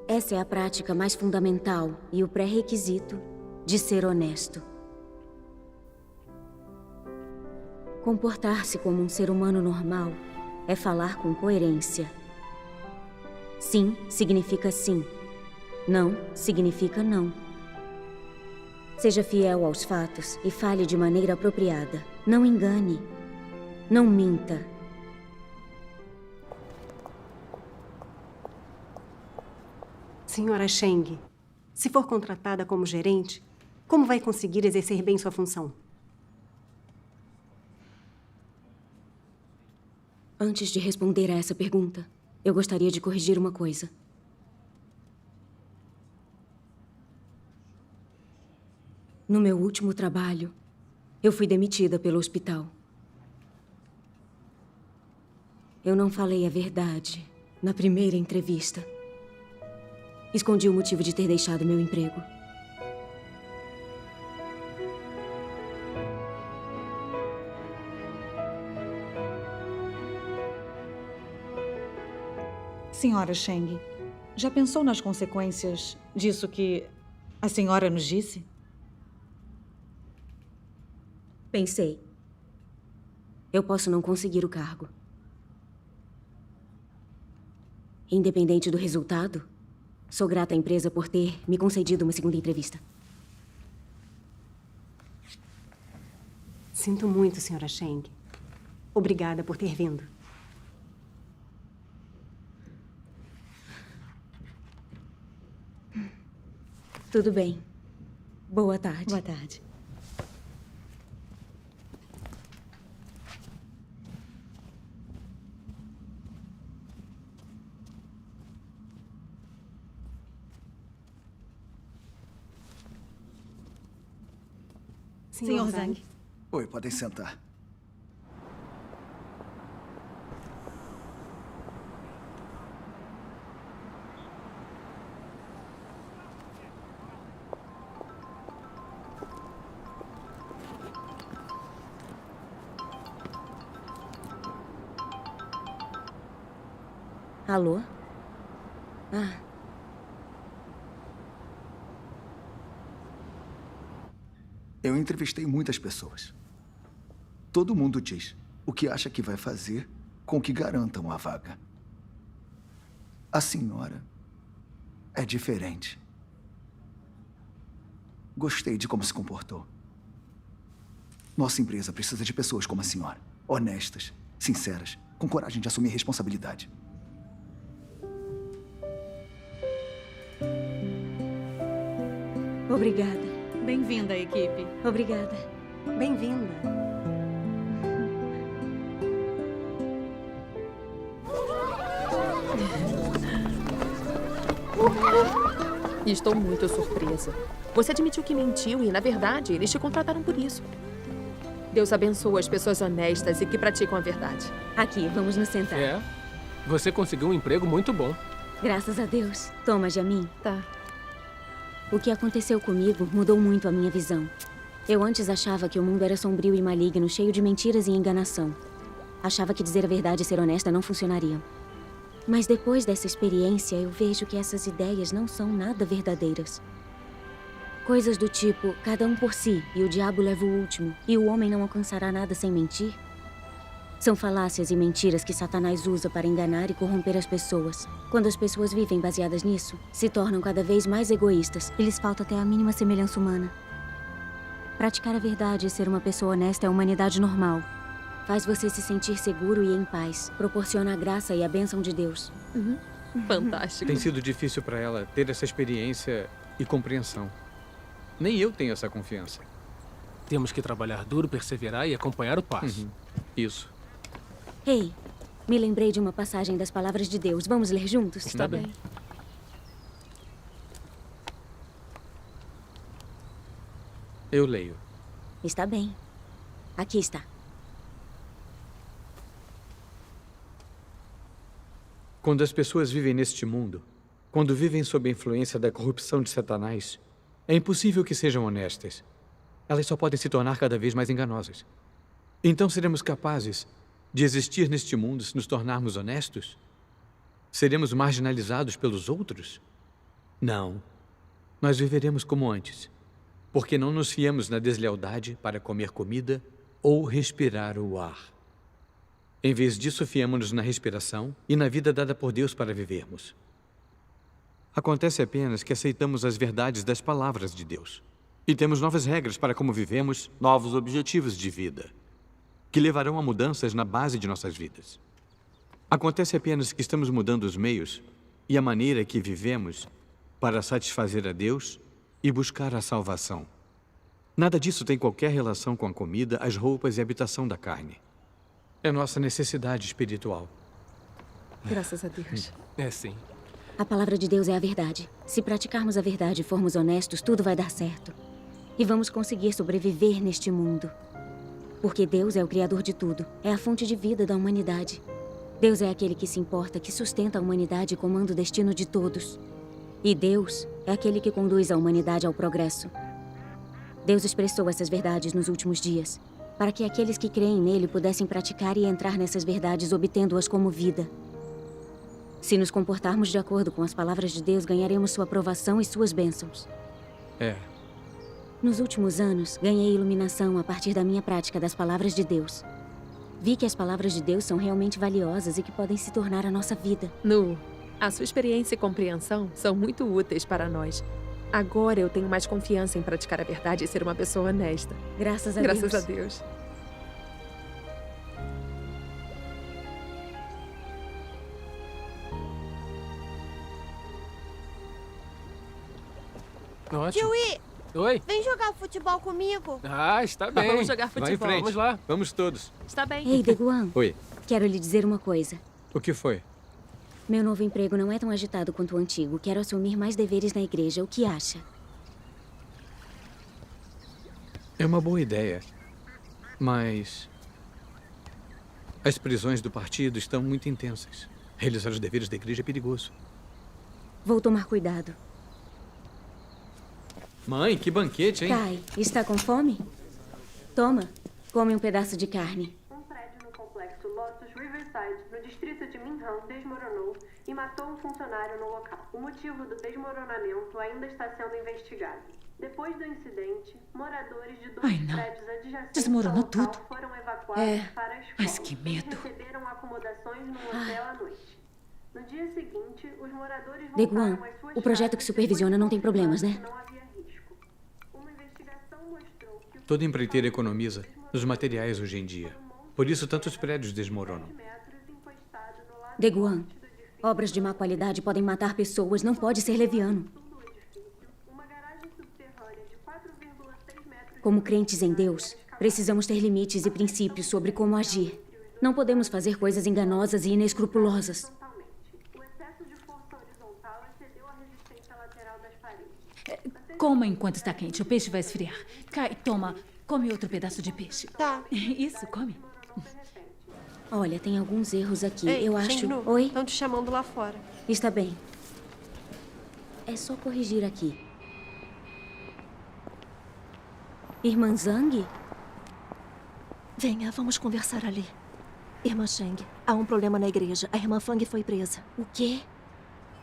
Essa é a prática mais fundamental e o pré-requisito de ser honesto. Comportar-se como um ser humano normal é falar com coerência. Sim significa sim. Não significa não. Seja fiel aos fatos e fale de maneira apropriada. Não engane. Não minta. Senhora Sheng, se for contratada como gerente, como vai conseguir exercer bem sua função? Antes de responder a essa pergunta, eu gostaria de corrigir uma coisa. No meu último trabalho, Eu fui demitida pelo hospital. Eu não falei a verdade na primeira entrevista. Escondi o motivo de ter deixado meu emprego. Senhora Cheng, já pensou nas consequências disso que a senhora nos disse? Pensei. Eu posso não conseguir o cargo. Independente do resultado, sou grata à empresa por ter me concedido uma segunda entrevista. Sinto muito, senhora Cheng. Obrigada por ter vindo. Tudo bem. Boa tarde. Boa tarde. Senhor Zhang. Oi, podem sentar. Alô? Ah. Eu entrevistei muitas pessoas. Todo mundo diz o que acha que vai fazer com que garantam a vaga. A senhora é diferente. Gostei de como se comportou. Nossa empresa precisa de pessoas como a senhora. Honestas, sinceras, com coragem de assumir responsabilidade. Obrigada. Bem-vinda à equipe. Obrigada. Bem-vinda. Estou muito surpresa. Você admitiu que mentiu e, na verdade, eles te contrataram por isso. Deus abençoa as pessoas honestas e que praticam a verdade. Aqui, vamos nos sentar. É. Você conseguiu um emprego muito bom. Graças a Deus. Toma, Jamin. Tá. O que aconteceu comigo mudou muito a minha visão. Eu antes achava que o mundo era sombrio e maligno, cheio de mentiras e enganação. Achava que dizer a verdade e ser honesta não funcionariam. Mas depois dessa experiência, eu vejo que essas ideias não são nada verdadeiras. Coisas do tipo, cada um por si, e o diabo leva o último, e o homem não alcançará nada sem mentir. São falácias e mentiras que Satanás usa para enganar e corromper as pessoas. Quando as pessoas vivem baseadas nisso, se tornam cada vez mais egoístas e lhes falta até a mínima semelhança humana. Praticar a verdade e ser uma pessoa honesta é a humanidade normal. Faz você se sentir seguro e em paz. Proporciona a graça e a bênção de Deus. Fantástico. Tem sido difícil para ela ter essa experiência e compreensão. Nem eu tenho essa confiança. Temos que trabalhar duro, perseverar e acompanhar o passo. Isso. Ei, me lembrei de uma passagem das palavras de Deus. Vamos ler juntos? Está bem. Eu leio. Está bem. Aqui está. Quando as pessoas vivem neste mundo, quando vivem sob a influência da corrupção de Satanás, é impossível que sejam honestas. Elas só podem se tornar cada vez mais enganosas. Então seremos capazes de existir neste mundo se nos tornarmos honestos? Seremos marginalizados pelos outros? Não. Nós viveremos como antes, porque não nos fiamos na deslealdade para comer comida ou respirar o ar. Em vez disso, fiamos-nos na respiração e na vida dada por Deus para vivermos. Acontece apenas que aceitamos as verdades das palavras de Deus e temos novas regras para como vivemos, novos objetivos de vida, que levarão a mudanças na base de nossas vidas. Acontece apenas que estamos mudando os meios e a maneira que vivemos para satisfazer a Deus e buscar a salvação. Nada disso tem qualquer relação com a comida, as roupas e a habitação da carne. É nossa necessidade espiritual. Graças a Deus. É sim. A palavra de Deus é a verdade. Se praticarmos a verdade e formos honestos, tudo vai dar certo. E vamos conseguir sobreviver neste mundo. Porque Deus é o criador de tudo. É a fonte de vida da humanidade. Deus é aquele que se importa, que sustenta a humanidade e comanda o destino de todos. E Deus é aquele que conduz a humanidade ao progresso. Deus expressou essas verdades nos últimos dias, para que aqueles que creem nele pudessem praticar e entrar nessas verdades, obtendo-as como vida. Se nos comportarmos de acordo com as palavras de Deus, ganharemos sua aprovação e suas bênçãos. Nos últimos anos, ganhei iluminação a partir da minha prática das palavras de Deus. Vi que as palavras de Deus são realmente valiosas e que podem se tornar a nossa vida. Nu, a sua experiência e compreensão são muito úteis para nós. Agora eu tenho mais confiança em praticar a verdade e ser uma pessoa honesta. Graças a Deus. Graças a Deus. Ótimo. Kiwi! Oi? Vem jogar futebol comigo. Ah, está bem. Vamos jogar futebol. Vai em frente. Vamos lá. Vamos todos. Está bem. Ei, Deguan. Oi. Quero lhe dizer uma coisa. O que foi? Meu novo emprego não é tão agitado quanto o antigo. Quero assumir mais deveres na igreja. O que acha? É uma boa ideia. Mas as prisões do partido estão muito intensas. Realizar os deveres da igreja é perigoso. Vou tomar cuidado. Mãe, que banquete, hein? Kai, está com fome? Toma, come um pedaço de carne. Um prédio no complexo Lotus Riverside, no distrito de Minham, desmoronou e matou um funcionário no local. O motivo do desmoronamento ainda está sendo investigado. Depois do incidente, moradores de dois prédios adjacentes Desmoronou ao local tudo. foram evacuados para a escola. Mas que medo. Eles receberam acomodações num hotel à noite. No dia seguinte, os moradores Deguan, voltaram às suas o projeto que supervisiona não tem problemas, né? não havia risco. Uma investigação mostrou que Toda empreiteira economiza nos materiais hoje em dia. Por isso, tantos prédios desmoronam. Deguan, obras de má qualidade podem matar pessoas. Não pode ser leviano. Como crentes em Deus, precisamos ter limites e princípios sobre como agir. Não podemos fazer coisas enganosas e inescrupulosas. Coma enquanto está quente. O peixe vai esfriar. Kai, toma. Come outro pedaço de peixe. Tá. Isso, come. Olha, tem alguns erros aqui. Ei, Eu acho... Shengnu, Oi? Estão te chamando lá fora. Está bem. É só corrigir aqui. Irmã Zhang? Venha, vamos conversar ali. Irmã Sheng, há um problema na igreja. A irmã Fang foi presa. O quê?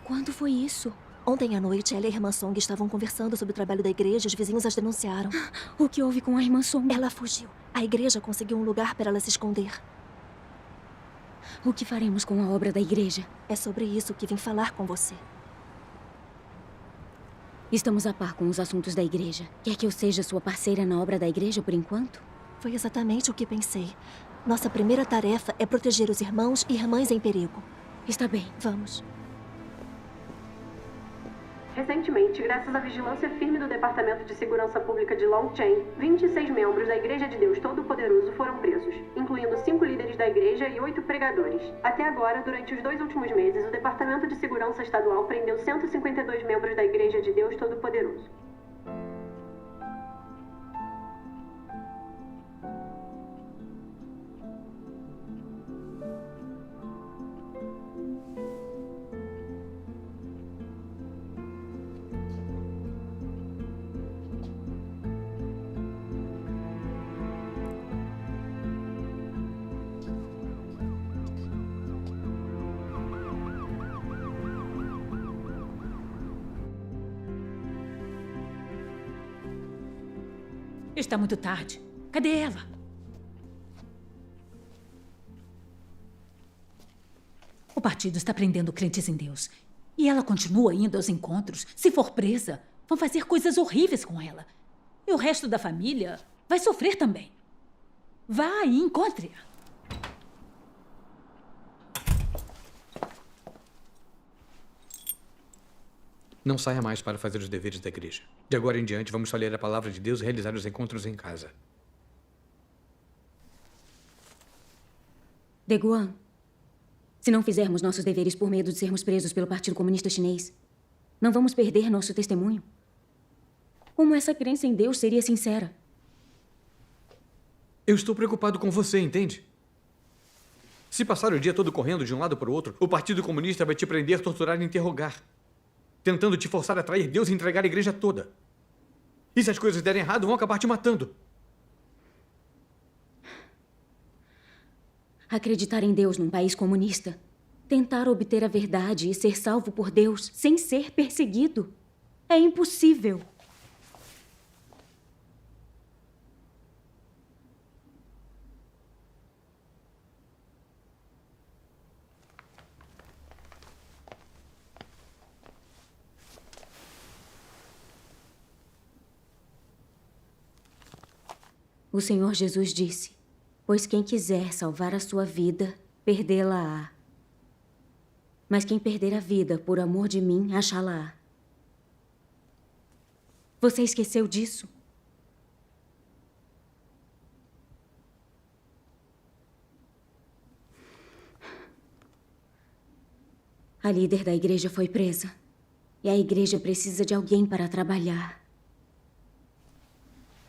Quando foi isso? Ontem à noite, ela e a irmã Song estavam conversando sobre o trabalho da igreja e os vizinhos as denunciaram. O que houve com a irmã Song? Ela fugiu. A igreja conseguiu um lugar para ela se esconder. O que faremos com a obra da igreja? É sobre isso que vim falar com você. Estamos a par com os assuntos da igreja. Quer que eu seja sua parceira na obra da igreja por enquanto? Foi exatamente o que pensei. Nossa primeira tarefa é proteger os irmãos e irmãs em perigo. Está bem. Vamos. Recentemente, graças à vigilância firme do Departamento de Segurança Pública de Longcheng, 26 membros da Igreja de Deus Todo-Poderoso foram presos, incluindo 5 líderes da igreja e 8 pregadores. Até agora, durante os 2 últimos meses, o Departamento de Segurança Estadual prendeu 152 membros da Igreja de Deus Todo-Poderoso. Está muito tarde. Cadê ela? O partido está prendendo crentes em Deus. E ela continua indo aos encontros. Se for presa, vão fazer coisas horríveis com ela. E o resto da família vai sofrer também. Vá e encontre-a. Não saia mais para fazer os deveres da igreja. De agora em diante, vamos só ler a palavra de Deus e realizar os encontros em casa. Deguan, se não fizermos nossos deveres por medo de sermos presos pelo Partido Comunista Chinês, não vamos perder nosso testemunho? Como essa crença em Deus seria sincera? Eu estou preocupado com você, entende? Se passar o dia todo correndo de um lado para o outro, o Partido Comunista vai te prender, torturar e interrogar, tentando te forçar a trair Deus e entregar a igreja toda. E se as coisas derem errado, vão acabar te matando. Acreditar em Deus num país comunista. Tentar obter a verdade e ser salvo por Deus sem ser perseguido. É impossível. O Senhor Jesus disse: pois quem quiser salvar a sua vida, perdê-la-á. Mas quem perder a vida por amor de mim, achá-la-á. Você esqueceu disso? A líder da igreja foi presa. E a igreja precisa de alguém para trabalhar.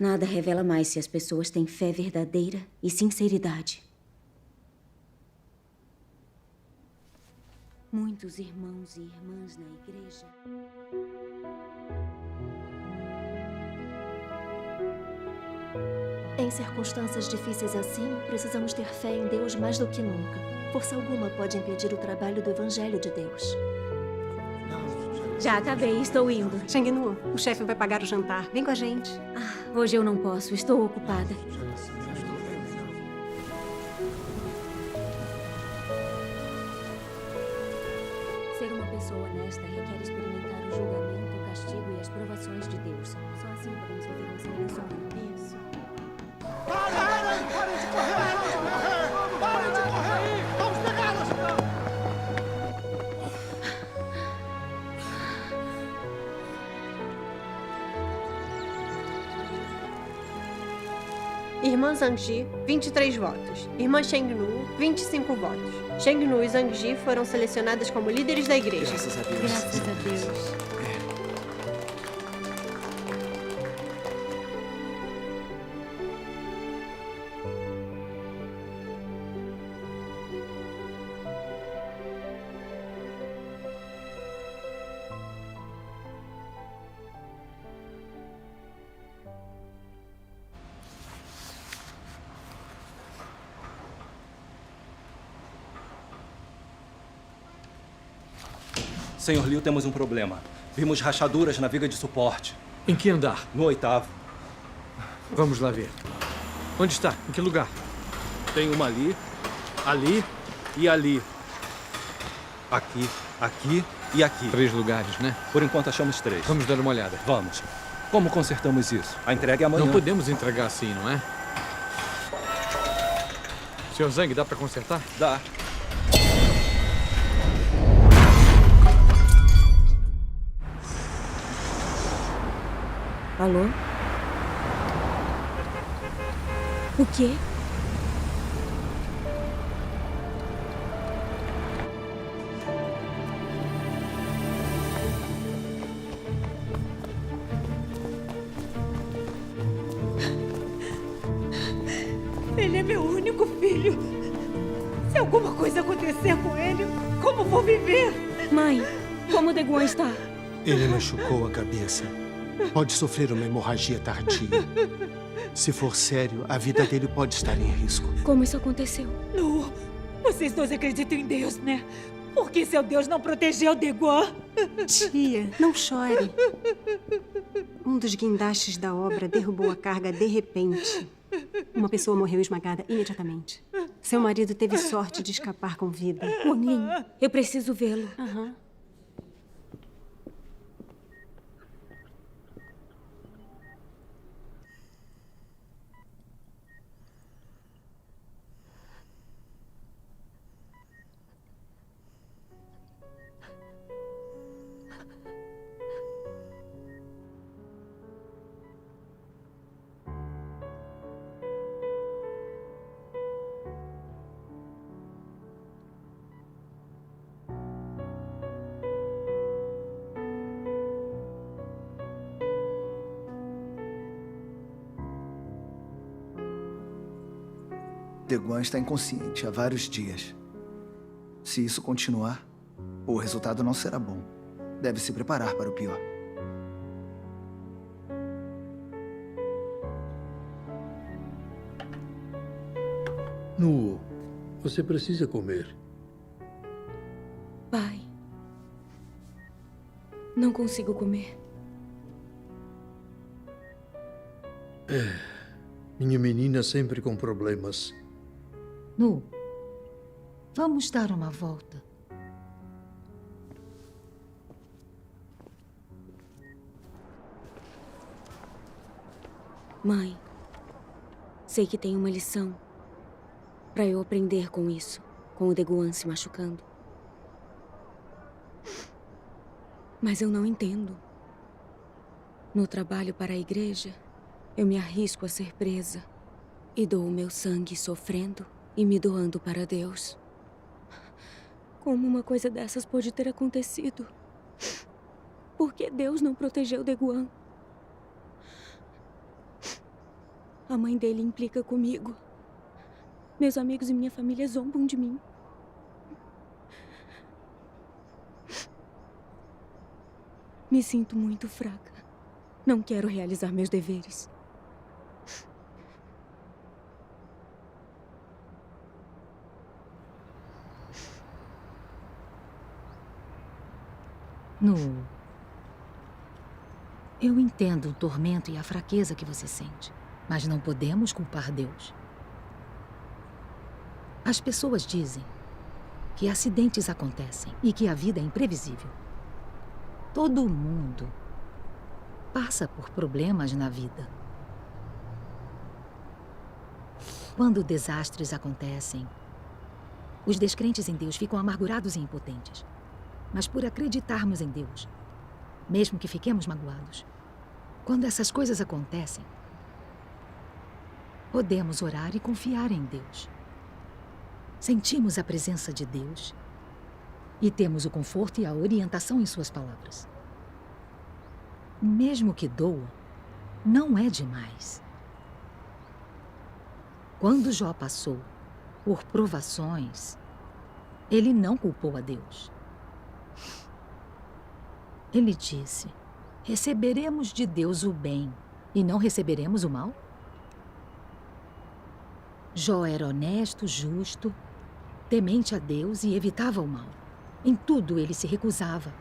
Nada revela mais se as pessoas têm fé verdadeira e sinceridade. Muitos irmãos e irmãs na igreja. Em circunstâncias difíceis assim, precisamos ter fé em Deus mais do que nunca. Força alguma pode impedir o trabalho do Evangelho de Deus. Já acabei, estou indo. Shengnu, o chefe vai pagar o jantar. Vem com a gente. Hoje eu não posso, estou ocupada. Ser uma pessoa honesta requer experimentar o julgamento, o castigo e as provações de Deus. Só assim podemos viver uma celebração de isso. Parem de correr! Parem de correr! Vamos pegá-los! Irmã Zhangji, 23 votos. Irmã Shengnu, 25 votos. Shengnu e Zhangji foram selecionadas como líderes da igreja. Graças a Deus. Graças a Deus. Senhor Liu, temos um problema. Vimos rachaduras na viga de suporte. Em que andar? No 8º. Vamos lá ver. Onde está? Em que lugar? Tem uma ali, ali e ali. Aqui, aqui e aqui. 3 lugares, né? Por enquanto achamos 3. Vamos dar uma olhada. Vamos. Como consertamos isso? A entrega é amanhã. Não podemos entregar assim, não é? Sr. Zhang, dá para consertar? Dá. Alô? O quê? Ele é meu único filho. Se alguma coisa acontecer com ele, como vou viver? Mãe, como o Daeguan está? Ele machucou a cabeça. Pode sofrer uma hemorragia tardia. Se for sério, a vida dele pode estar em risco. Como isso aconteceu? Nu, vocês dois acreditam em Deus, né? Por que seu Deus não protegeu Daeguan? Tia, não chore. Um dos guindastes da obra derrubou a carga de repente. Uma pessoa morreu esmagada imediatamente. Seu marido teve sorte de escapar com vida. Wang Ling, eu preciso vê-lo. Deguan está inconsciente há vários dias. Se isso continuar, o resultado não será bom. Deve se preparar para o pior. Nuo, você precisa comer. Pai, não consigo comer. Minha menina sempre com problemas. Nu, vamos dar uma volta. Mãe, sei que tem uma lição para eu aprender com isso, com o Deguan se machucando. Mas eu não entendo. No trabalho para a igreja, eu me arrisco a ser presa e dou o meu sangue sofrendo e me doando para Deus. Como uma coisa dessas pode ter acontecido? Por que Deus não protegeu Deguan? A mãe dele implica comigo. Meus amigos e minha família zombam de mim. Me sinto muito fraca. Não quero realizar meus deveres. Nu, eu entendo o tormento e a fraqueza que você sente, mas não podemos culpar Deus. As pessoas dizem que acidentes acontecem e que a vida é imprevisível. Todo mundo passa por problemas na vida. Quando desastres acontecem, os descrentes em Deus ficam amargurados e impotentes. Mas por acreditarmos em Deus, mesmo que fiquemos magoados, quando essas coisas acontecem, podemos orar e confiar em Deus. Sentimos a presença de Deus e temos o conforto e a orientação em suas palavras. Mesmo que doa, não é demais. Quando Jó passou por provações, ele não culpou a Deus. Ele disse: receberemos de Deus o bem e não receberemos o mal? Jó era honesto, justo, temente a Deus e evitava o mal. Em tudo ele se recusava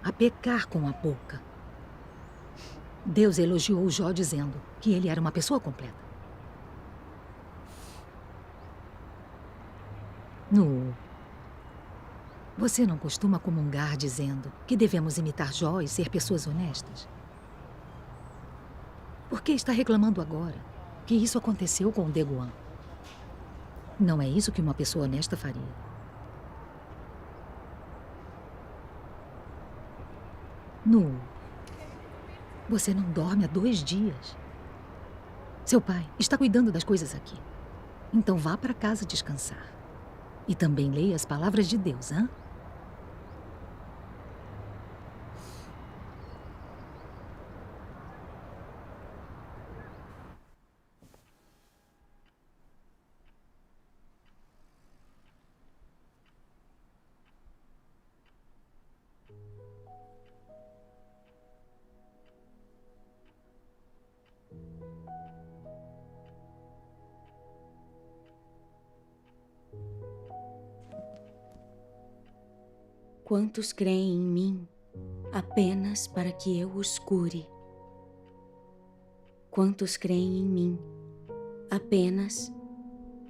a pecar com a boca. Deus elogiou Jó dizendo que ele era uma pessoa completa. Nu, você não costuma comungar dizendo que devemos imitar Jó e ser pessoas honestas? Por que está reclamando agora que isso aconteceu com o Deguan? Não é isso que uma pessoa honesta faria. Nu, você não dorme há 2 dias. Seu pai está cuidando das coisas aqui. Então vá para casa descansar. E também leia as palavras de Deus, hã? Quantos creem em mim apenas para que eu os cure? Quantos creem em mim apenas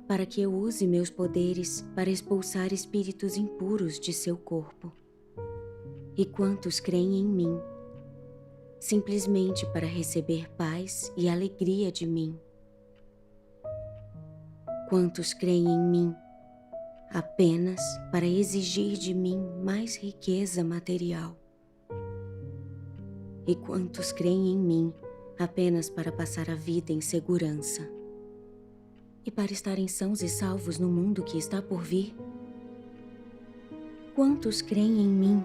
para que eu use meus poderes para expulsar espíritos impuros de seu corpo? E quantos creem em mim simplesmente para receber paz e alegria de mim? Quantos creem em mim apenas para exigir de mim mais riqueza material? E quantos creem em mim apenas para passar a vida em segurança e para estarem sãos e salvos no mundo que está por vir? Quantos creem em mim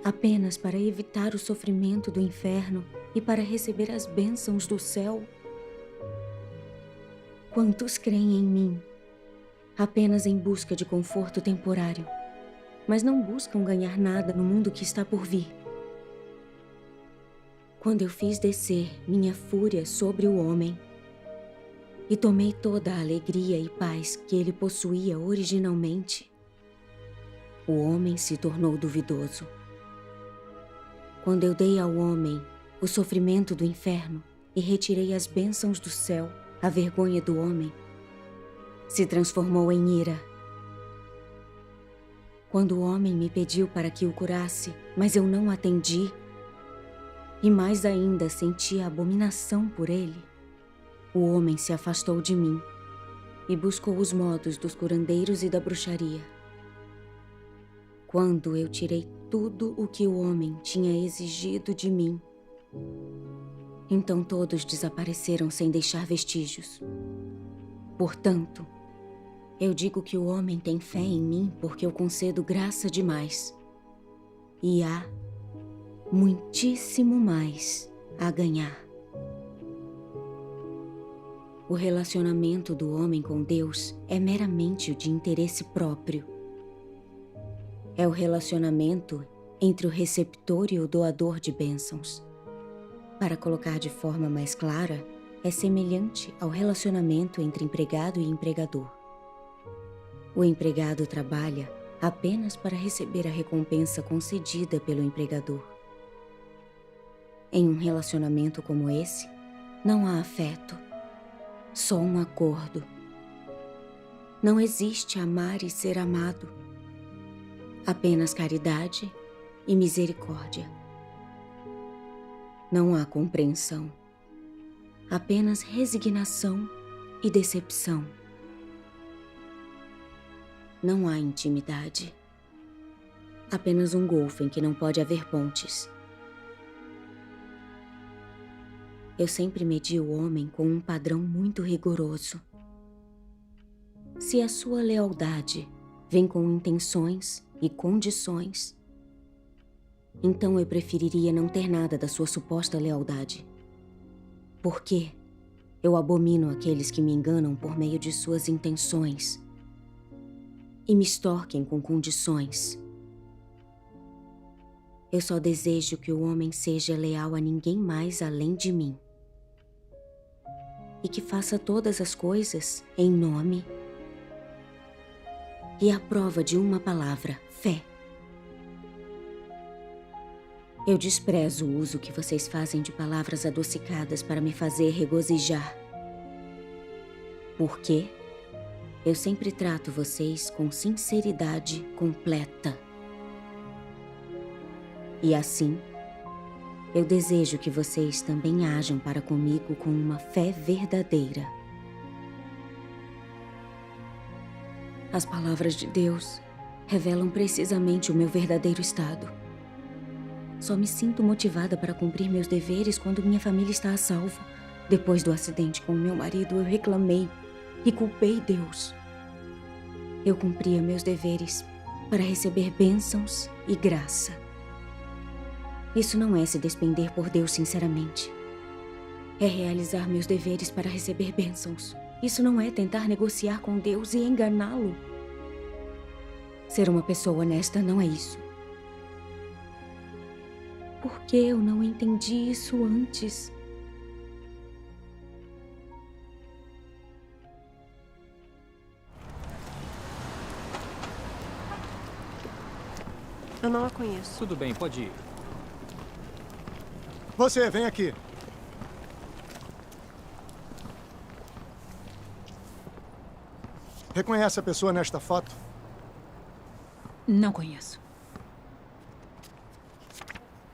apenas para evitar o sofrimento do inferno e para receber as bênçãos do céu? Quantos creem em mim apenas em busca de conforto temporário, mas não buscam ganhar nada no mundo que está por vir. Quando eu fiz descer minha fúria sobre o homem e tomei toda a alegria e paz que ele possuía originalmente, o homem se tornou duvidoso. Quando eu dei ao homem o sofrimento do inferno e retirei as bênçãos do céu, a vergonha do homem se transformou em ira. Quando o homem me pediu para que o curasse, mas eu não atendi, e mais ainda senti a abominação por ele, o homem se afastou de mim e buscou os modos dos curandeiros e da bruxaria. Quando eu tirei tudo o que o homem tinha exigido de mim, então todos desapareceram sem deixar vestígios. Portanto, eu digo que o homem tem fé em mim porque eu concedo graça demais. E há muitíssimo mais a ganhar. O relacionamento do homem com Deus é meramente o de interesse próprio. É o relacionamento entre o receptor e o doador de bênçãos. Para colocar de forma mais clara, é semelhante ao relacionamento entre empregado e empregador. O empregado trabalha apenas para receber a recompensa concedida pelo empregador. Em um relacionamento como esse, não há afeto, só um acordo. Não existe amar e ser amado, apenas caridade e misericórdia. Não há compreensão, apenas resignação e decepção. Não há intimidade, apenas um golfo em que não pode haver pontes. Eu sempre medi o homem com um padrão muito rigoroso. Se a sua lealdade vem com intenções e condições, então eu preferiria não ter nada da sua suposta lealdade. Porque eu abomino aqueles que me enganam por meio de suas intenções e me extorquem com condições. Eu só desejo que o homem seja leal a ninguém mais além de mim. E que faça todas as coisas em nome e à prova de uma palavra, fé. Eu desprezo o uso que vocês fazem de palavras adocicadas para me fazer regozijar. Porque eu sempre trato vocês com sinceridade completa. E assim, eu desejo que vocês também ajam para comigo com uma fé verdadeira. As palavras de Deus revelam precisamente o meu verdadeiro estado. Só me sinto motivada para cumprir meus deveres quando minha família está a salvo. Depois do acidente com meu marido, eu reclamei e culpei Deus. Eu cumpria meus deveres para receber bênçãos e graça. Isso não é se despender por Deus sinceramente. É realizar meus deveres para receber bênçãos. Isso não é tentar negociar com Deus e enganá-lo. Ser uma pessoa honesta não é isso. Por que eu não entendi isso antes? Eu não a conheço. Tudo bem, pode ir. Você, vem aqui. Reconhece a pessoa nesta foto? Não conheço.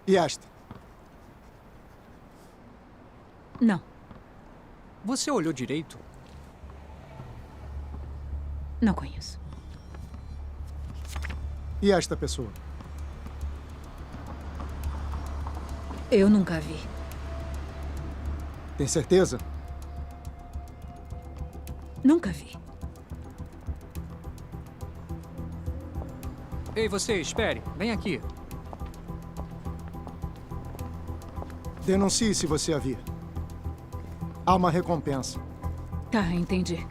E esta? Não. Você olhou direito? Não conheço. E esta pessoa? Eu nunca vi. Tem certeza? Nunca vi. Ei, você, espere. Vem aqui. Denuncie se você a vir. Há uma recompensa. Tá, entendi.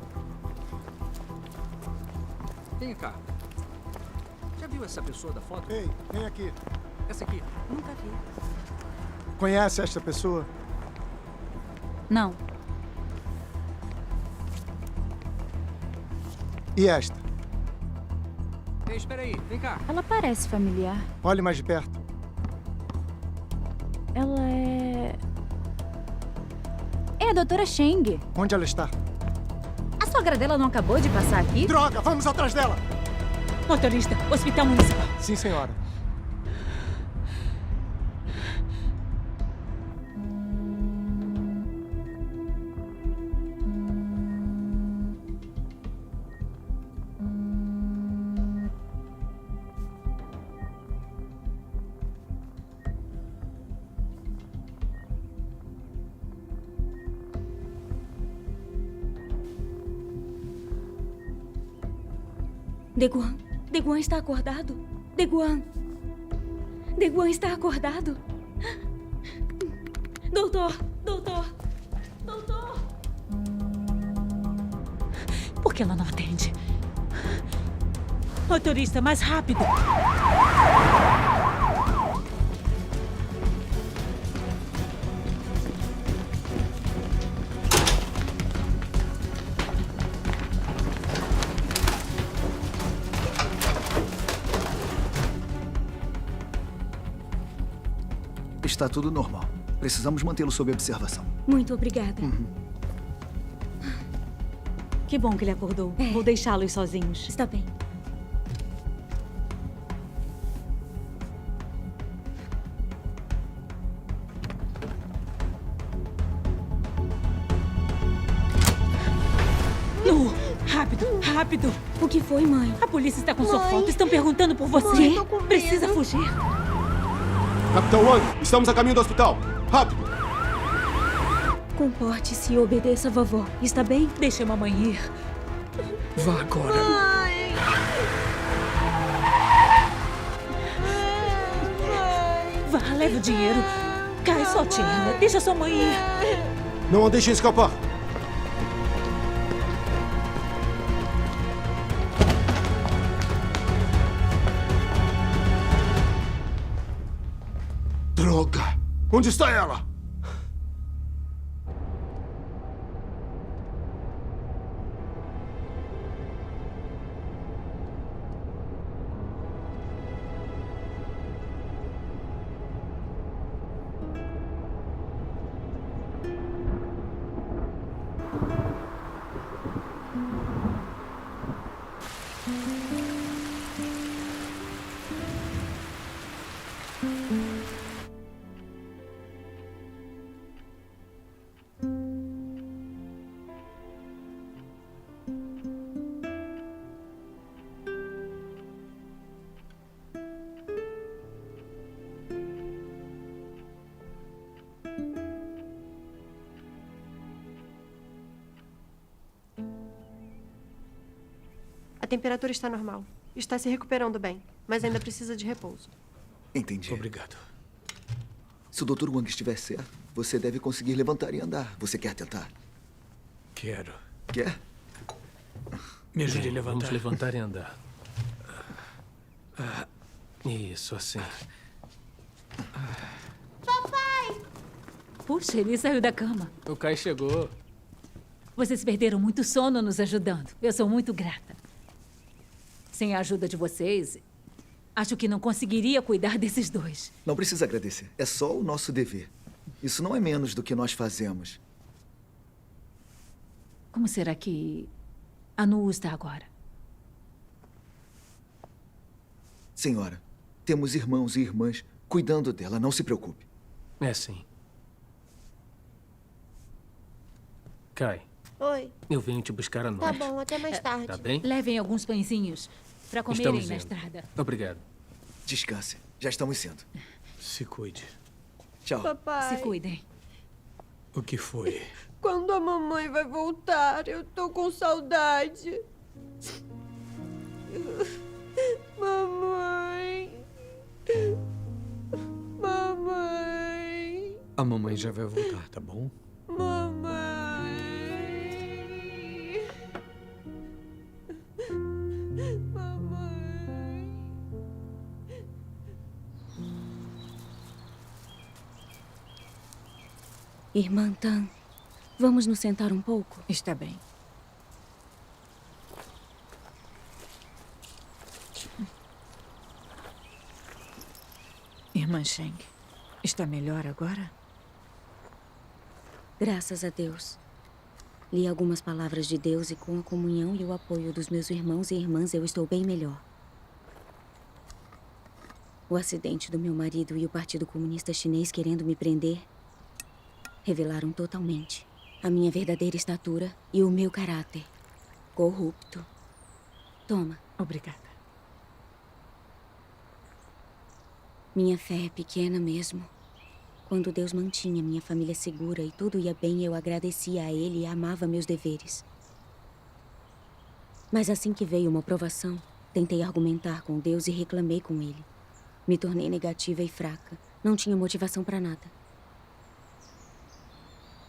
Vem cá. Já viu essa pessoa da foto? Ei, vem aqui. Essa aqui. Nunca vi. Conhece esta pessoa? Não. E esta? Ei, espera aí. Vem cá. Ela parece familiar. Olhe mais de perto. Ela é... É a doutora Cheng. Onde ela está? A sogra dela não acabou de passar aqui? Droga! Vamos atrás dela! Motorista, hospital municipal. Sim, senhora. Deguan. Deguan está acordado. Deguan. Deguan está acordado. Doutor. Doutor. Doutor. Por que ela não atende? Motorista, mais rápido. Está tudo normal. Precisamos mantê-lo sob observação. Muito obrigada. Que bom que ele acordou. Vou deixá-los sozinhos. Está bem. Nu! Rápido, rápido! O que foi, mãe? A polícia está com sua Mãe. foto. Estão perguntando por você. Mãe, tô com medo. Precisa fugir. Capitão Wang, estamos a caminho do hospital. Rápido! Comporte-se e obedeça a vovó. Está bem? Deixa a mamãe ir. Vá agora. Mãe. Vá, leva o dinheiro. Cai, solte ela. Deixa sua mãe ir. Não a deixem escapar. Droga! Onde está ela? A temperatura está normal. Está se recuperando bem, mas ainda precisa de repouso. Entendi. Obrigado. Se o Dr. Wang estiver certo, você deve conseguir levantar e andar. Você quer tentar? Quero. Quer? Me ajude a Vamos levantar. levantar e andar. Isso, assim. Papai! Puxa, ele saiu da cama. O Kai chegou. Vocês perderam muito sono nos ajudando. Eu sou muito grata. Sem a ajuda de vocês, acho que não conseguiria cuidar desses dois. Não precisa agradecer. É só o nosso dever. Isso não é menos do que nós fazemos. Como será que a Nu está agora? Senhora, temos irmãos e irmãs cuidando dela. Não se preocupe. É sim. Kai, Oi. eu venho te buscar à Tá noite. bom, até mais tarde. Tá bem? Levem alguns pãezinhos para comerem Estamos na indo. estrada. Obrigado. Descanse. Já estamos indo. Se cuide. Tchau. Papai. Se cuidem. O que foi? Quando a mamãe vai voltar? Eu tô com saudade. Mamãe. Mamãe. A mamãe já vai voltar, tá bom? Mamãe. Irmã Tan, vamos nos sentar um pouco? Está bem. Irmã Sheng, está melhor agora? Graças a Deus. Li algumas palavras de Deus e com a comunhão e o apoio dos meus irmãos e irmãs eu estou bem melhor. O acidente do meu marido e o Partido Comunista Chinês querendo me prender revelaram totalmente a minha verdadeira estatura e o meu caráter corrupto. Toma. Obrigada. Minha fé é pequena mesmo. Quando Deus mantinha minha família segura e tudo ia bem, eu agradecia a Ele e amava meus deveres. Mas assim que veio uma provação, tentei argumentar com Deus e reclamei com Ele. Me tornei negativa e fraca. Não tinha motivação para nada.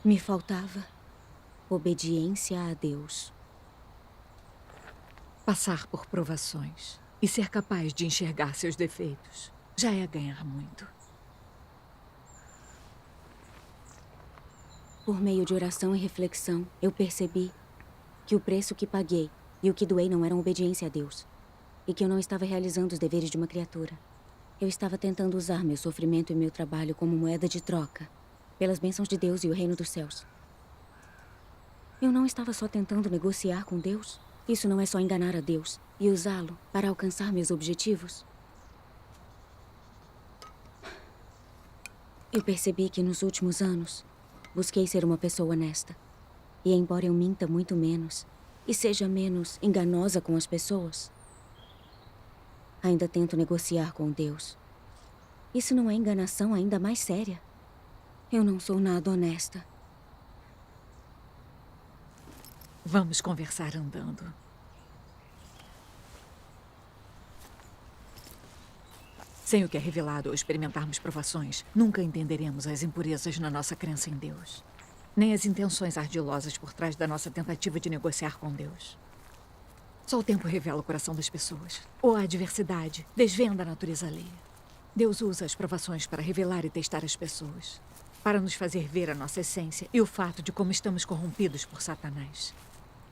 Me faltava obediência a Deus. Passar por provações e ser capaz de enxergar seus defeitos já é ganhar muito. Por meio de oração e reflexão, eu percebi que o preço que paguei e o que doei não eram obediência a Deus. E que eu não estava realizando os deveres de uma criatura. Eu estava tentando usar meu sofrimento e meu trabalho como moeda de troca pelas bênçãos de Deus e o reino dos céus. Eu não estava só tentando negociar com Deus. Isso não é só enganar a Deus e usá-lo para alcançar meus objetivos. Eu percebi que nos últimos anos busquei ser uma pessoa honesta. E embora eu minta muito menos e seja menos enganosa com as pessoas, ainda tento negociar com Deus. Isso não é enganação ainda mais séria? Eu não sou nada honesta. Vamos conversar andando. Sem o que é revelado ou experimentarmos provações, nunca entenderemos as impurezas na nossa crença em Deus, nem as intenções ardilosas por trás da nossa tentativa de negociar com Deus. Só o tempo revela o coração das pessoas, ou a adversidade desvenda a natureza alheia. Deus usa as provações para revelar e testar as pessoas, para nos fazer ver a nossa essência e o fato de como estamos corrompidos por Satanás,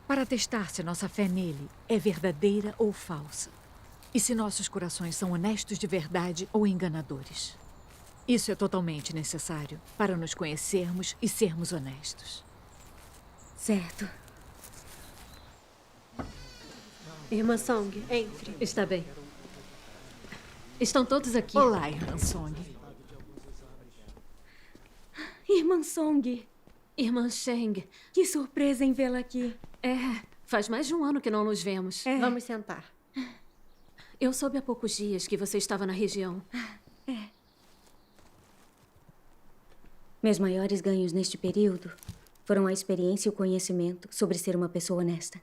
para testar se nossa fé nele é verdadeira ou falsa. E se nossos corações são honestos de verdade ou enganadores. Isso é totalmente necessário para nos conhecermos e sermos honestos. Certo. Irmã Song, entre. Está bem. Estão todos aqui. Olá, Irmã Song. Irmã Song. Irmã Sheng. Que surpresa em vê-la aqui. Faz mais de um ano que não nos vemos. Vamos sentar. Eu soube há poucos dias que você estava na região. Meus maiores ganhos neste período foram a experiência e o conhecimento sobre ser uma pessoa honesta.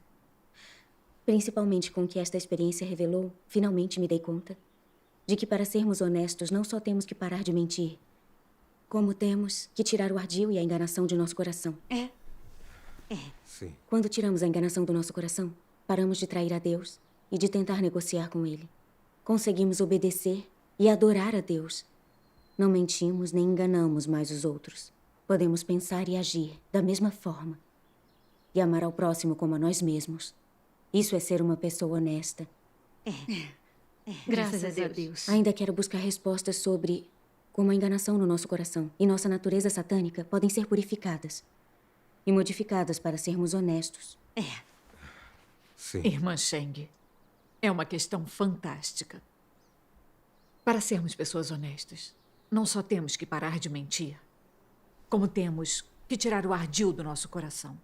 Principalmente com o que esta experiência revelou, finalmente me dei conta de que para sermos honestos não só temos que parar de mentir, como temos que tirar o ardil e a enganação de nosso coração. Sim. Quando tiramos a enganação do nosso coração, paramos de trair a Deus e de tentar negociar com Ele. Conseguimos obedecer e adorar a Deus. Não mentimos nem enganamos mais os outros. Podemos pensar e agir da mesma forma. E amar ao próximo como a nós mesmos. Isso é ser uma pessoa honesta. Graças a Deus. Ainda quero buscar respostas sobre como a enganação no nosso coração e nossa natureza satânica podem ser purificadas e modificadas para sermos honestos. Sim. Irmã Sheng, é uma questão fantástica. Para sermos pessoas honestas, não só temos que parar de mentir, como temos que tirar o ardil do nosso coração.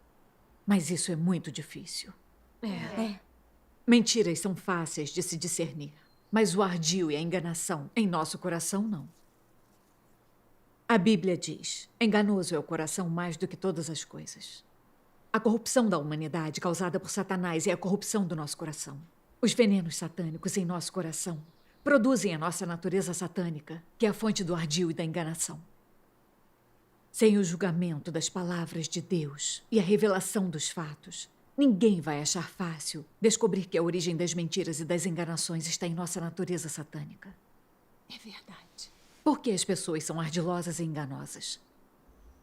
Mas isso é muito difícil. Mentiras são fáceis de se discernir, mas o ardil e a enganação em nosso coração, não. A Bíblia diz: enganoso é o coração mais do que todas as coisas. A corrupção da humanidade causada por Satanás é a corrupção do nosso coração. Os venenos satânicos em nosso coração produzem a nossa natureza satânica, que é a fonte do ardil e da enganação. Sem o julgamento das palavras de Deus e a revelação dos fatos, ninguém vai achar fácil descobrir que a origem das mentiras e das enganações está em nossa natureza satânica. É verdade. Por que as pessoas são ardilosas e enganosas?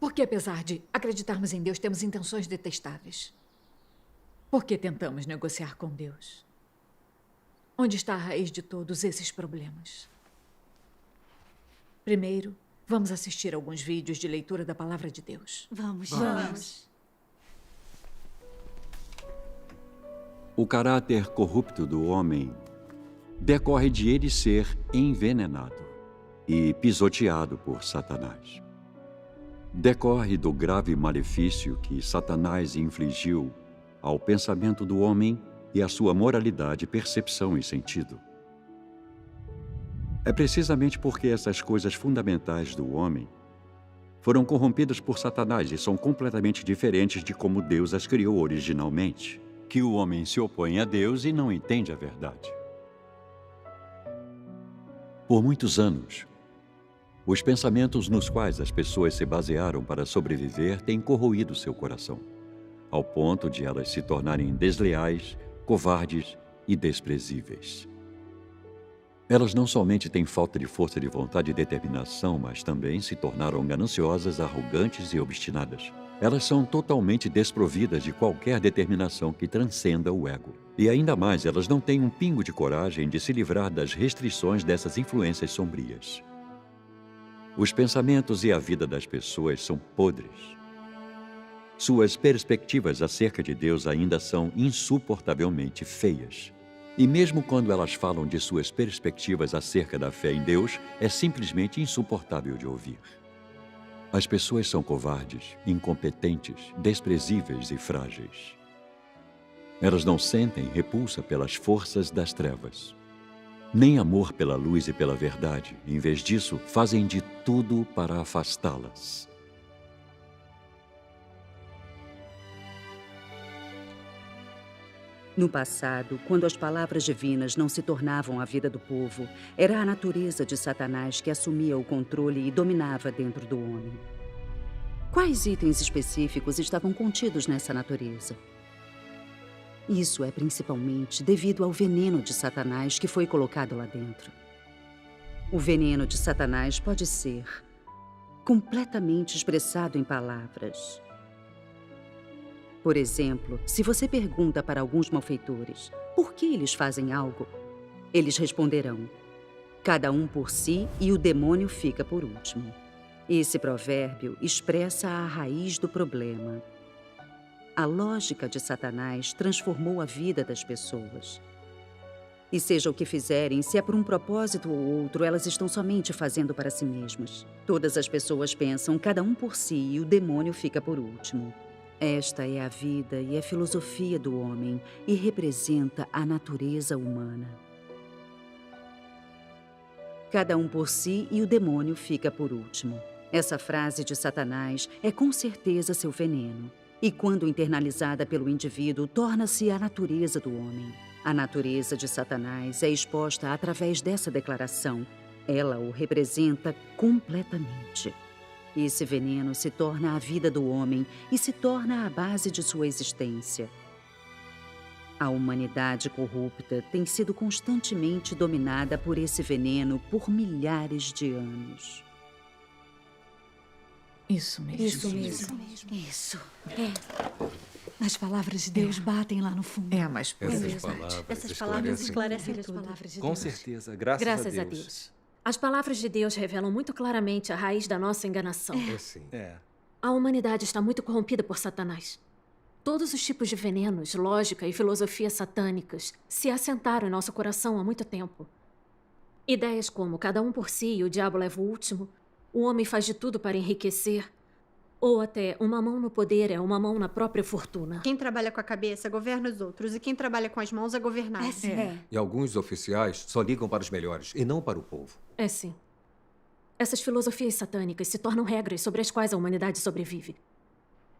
Por que, apesar de acreditarmos em Deus, temos intenções detestáveis? Por que tentamos negociar com Deus? Onde está a raiz de todos esses problemas? Primeiro, vamos assistir alguns vídeos de leitura da Palavra de Deus. Vamos. O caráter corrupto do homem decorre de ele ser envenenado e pisoteado por Satanás. Decorre do grave malefício que Satanás infligiu ao pensamento do homem e à sua moralidade, percepção e sentido. É precisamente porque essas coisas fundamentais do homem foram corrompidas por Satanás e são completamente diferentes de como Deus as criou originalmente, que o homem se opõe a Deus e não entende a verdade. Por muitos anos, os pensamentos nos quais as pessoas se basearam para sobreviver têm corroído seu coração, ao ponto de elas se tornarem desleais, covardes e desprezíveis. Elas não somente têm falta de força de vontade e determinação, mas também se tornaram gananciosas, arrogantes e obstinadas. Elas são totalmente desprovidas de qualquer determinação que transcenda o ego. E ainda mais, elas não têm um pingo de coragem de se livrar das restrições dessas influências sombrias. Os pensamentos e a vida das pessoas são podres. Suas perspectivas acerca de Deus ainda são insuportavelmente feias. E mesmo quando elas falam de suas perspectivas acerca da fé em Deus, é simplesmente insuportável de ouvir. As pessoas são covardes, incompetentes, desprezíveis e frágeis. Elas não sentem repulsa pelas forças das trevas, nem amor pela luz e pela verdade. Em vez disso, fazem de tudo para afastá-las. No passado, quando as palavras divinas não se tornavam a vida do povo, era a natureza de Satanás que assumia o controle e dominava dentro do homem. Quais itens específicos estavam contidos nessa natureza? Isso é principalmente devido ao veneno de Satanás que foi colocado lá dentro. O veneno de Satanás pode ser completamente expressado em palavras. Por exemplo, se você pergunta para alguns malfeitores por que eles fazem algo, eles responderão: cada um por si e o demônio fica por último. Esse provérbio expressa a raiz do problema. A lógica de Satanás transformou a vida das pessoas. E seja o que fizerem, se é por um propósito ou outro, elas estão somente fazendo para si mesmas. Todas as pessoas pensam cada um por si e o demônio fica por último. Esta é a vida e a filosofia do homem e representa a natureza humana. Cada um por si e o demônio fica por último. Essa frase de Satanás é com certeza seu veneno. E quando internalizada pelo indivíduo, torna-se a natureza do homem. A natureza de Satanás é exposta através dessa declaração. Ela o representa completamente. Esse veneno se torna a vida do homem e se torna a base de sua existência. A humanidade corrupta tem sido constantemente dominada por esse veneno por milhares de anos. Isso mesmo. Isso. As palavras de Deus batem lá no fundo. É a mais pura. Essas palavras esclarecem tudo. Com certeza, graças a Deus. As palavras de Deus revelam muito claramente a raiz da nossa enganação. A humanidade está muito corrompida por Satanás. Todos os tipos de venenos, lógica e filosofia satânicas se assentaram em nosso coração há muito tempo. Ideias como cada um por si e o diabo leva o último, o homem faz de tudo para enriquecer, ou até uma mão no poder é uma mão na própria fortuna. Quem trabalha com a cabeça governa os outros, e quem trabalha com as mãos é governado. E alguns oficiais só ligam para os melhores e não para o povo. É sim. Essas filosofias satânicas se tornam regras sobre as quais a humanidade sobrevive.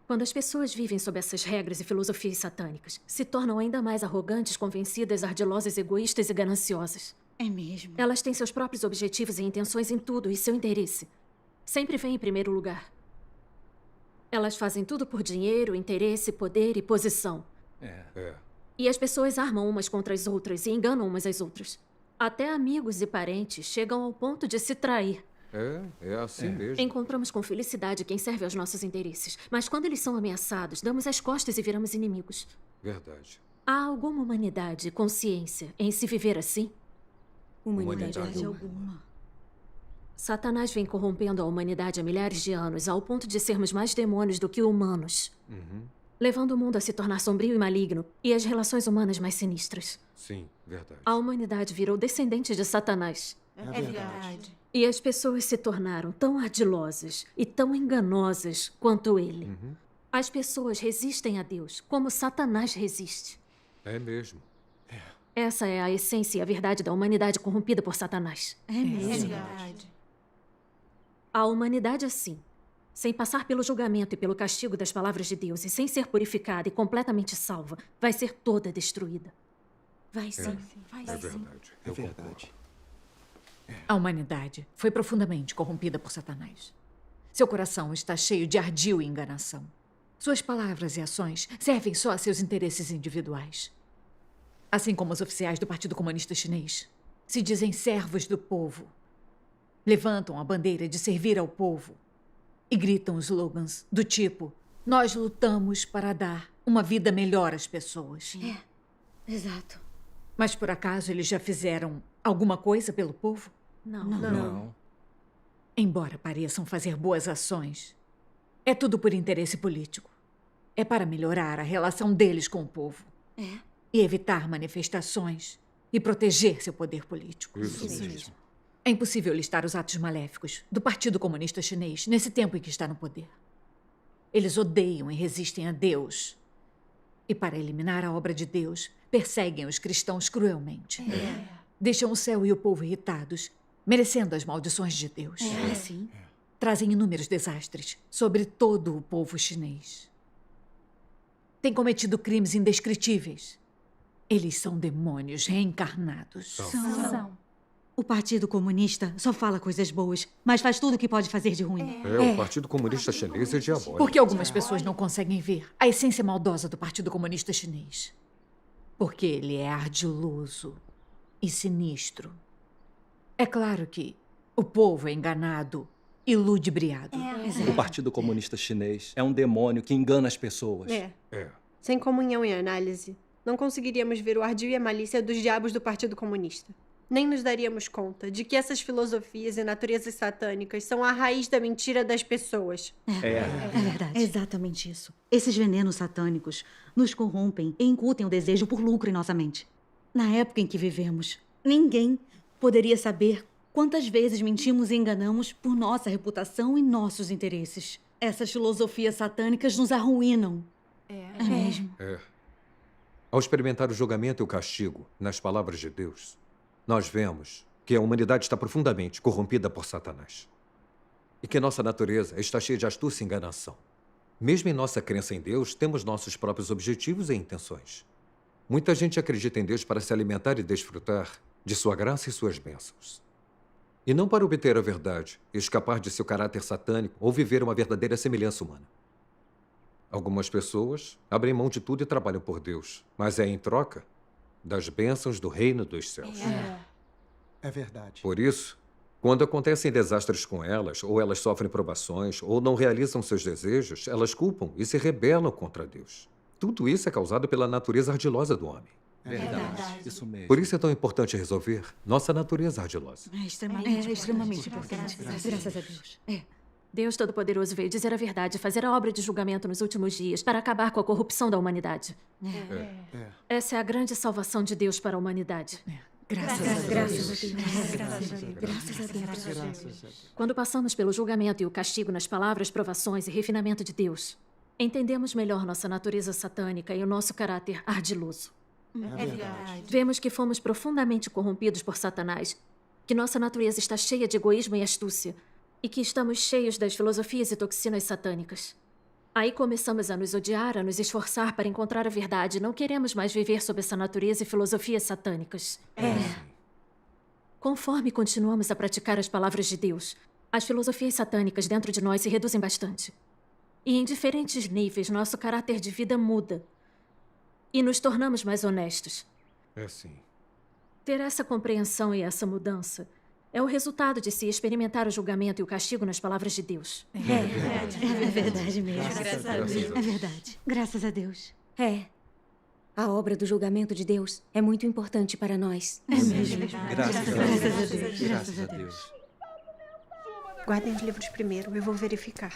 Quando as pessoas vivem sob essas regras e filosofias satânicas, se tornam ainda mais arrogantes, convencidas, ardilosas, egoístas e gananciosas. É mesmo. Elas têm seus próprios objetivos e intenções em tudo, e seu interesse sempre vem em primeiro lugar. Elas fazem tudo por dinheiro, interesse, poder e posição. E as pessoas armam umas contra as outras e enganam umas às outras. Até amigos e parentes chegam ao ponto de se trair. É assim mesmo. Encontramos com felicidade quem serve aos nossos interesses. Mas quando eles são ameaçados, damos as costas e viramos inimigos. Verdade. Há alguma humanidade, consciência, em se viver assim? Humanidade alguma. Satanás vem corrompendo a humanidade há milhares de anos, ao ponto de sermos mais demônios do que humanos. Levando o mundo a se tornar sombrio e maligno, e as relações humanas mais sinistras. Sim, verdade. A humanidade virou descendente de Satanás. É verdade. E as pessoas se tornaram tão ardilosas e tão enganosas quanto ele. As pessoas resistem a Deus, como Satanás resiste. É mesmo. Essa é a essência e a verdade da humanidade corrompida por Satanás. É verdade. A humanidade assim, sem passar pelo julgamento e pelo castigo das palavras de Deus e sem ser purificada e completamente salva, vai ser toda destruída. Vai sim. É verdade. É verdade. A humanidade foi profundamente corrompida por Satanás. Seu coração está cheio de ardil e enganação. Suas palavras e ações servem só a seus interesses individuais. Assim como os oficiais do Partido Comunista Chinês se dizem servos do povo, levantam a bandeira de servir ao povo e gritam slogans do tipo: nós lutamos para dar uma vida melhor às pessoas. Exato. Mas por acaso eles já fizeram alguma coisa pelo povo? Não. Embora pareçam fazer boas ações, é tudo por interesse político. É para melhorar a relação deles com o povo. E evitar manifestações e proteger seu poder político. Isso mesmo. É impossível listar os atos maléficos do Partido Comunista Chinês nesse tempo em que está no poder. Eles odeiam e resistem a Deus. E para eliminar a obra de Deus, perseguem os cristãos cruelmente. Deixam o céu e o povo irritados, merecendo as maldições de Deus. Sim. Trazem inúmeros desastres sobre todo o povo chinês. Têm cometido crimes indescritíveis. Eles são demônios reencarnados. São. O Partido Comunista só fala coisas boas, mas faz tudo o que pode fazer de ruim. O Partido Comunista Chinês é diabólico. Porque algumas pessoas não conseguem ver a essência maldosa do Partido Comunista Chinês. Porque ele é ardiloso e sinistro. É claro que o povo é enganado e ludibriado. O Partido Comunista Chinês é um demônio que engana as pessoas. Sem comunhão e análise, não conseguiríamos ver o ardil e a malícia dos diabos do Partido Comunista. Nem nos daríamos conta de que essas filosofias e naturezas satânicas são a raiz da mentira das pessoas. É verdade. É exatamente isso. Esses venenos satânicos nos corrompem e incutem o desejo por lucro em nossa mente. Na época em que vivemos, ninguém poderia saber quantas vezes mentimos e enganamos por nossa reputação e nossos interesses. Essas filosofias satânicas nos arruinam. É mesmo. Ao experimentar o julgamento e o castigo nas palavras de Deus, nós vemos que a humanidade está profundamente corrompida por Satanás. E que nossa natureza está cheia de astúcia e enganação. Mesmo em nossa crença em Deus, temos nossos próprios objetivos e intenções. Muita gente acredita em Deus para se alimentar e desfrutar de sua graça e suas bênçãos. E não para obter a verdade, escapar de seu caráter satânico ou viver uma verdadeira semelhança humana. Algumas pessoas abrem mão de tudo e trabalham por Deus, mas é em troca das bênçãos do reino dos céus. É verdade. Por isso, quando acontecem desastres com elas, ou elas sofrem provações, ou não realizam seus desejos, elas culpam e se rebelam contra Deus. Tudo isso é causado pela natureza ardilosa do homem. Verdade. Isso mesmo. Por isso é tão importante resolver nossa natureza ardilosa. É extremamente importante. Graças a Deus. Deus Todo-Poderoso veio dizer a verdade, fazer a obra de julgamento nos últimos dias para acabar com a corrupção da humanidade. Essa é a grande salvação de Deus para a humanidade. Graças a Deus. Quando passamos pelo julgamento e o castigo nas palavras, provações e refinamento de Deus, entendemos melhor nossa natureza satânica e o nosso caráter ardiloso. É verdade. Vemos que fomos profundamente corrompidos por Satanás, que nossa natureza está cheia de egoísmo e astúcia, e que estamos cheios das filosofias e toxinas satânicas. Aí começamos a nos odiar, a nos esforçar para encontrar a verdade. Não queremos mais viver sob essa natureza e filosofias satânicas. Conforme continuamos a praticar as palavras de Deus, as filosofias satânicas dentro de nós se reduzem bastante. E em diferentes níveis, nosso caráter de vida muda. E nos tornamos mais honestos. É sim. Ter essa compreensão e essa mudança É o resultado de se experimentar o julgamento e o castigo nas palavras de Deus. É verdade mesmo. Graças a Deus. É verdade. Graças a Deus. É. A obra do julgamento de Deus é muito importante para nós. É mesmo. Graças a Deus. Graças a Deus. Guardem os livros primeiro, eu vou verificar.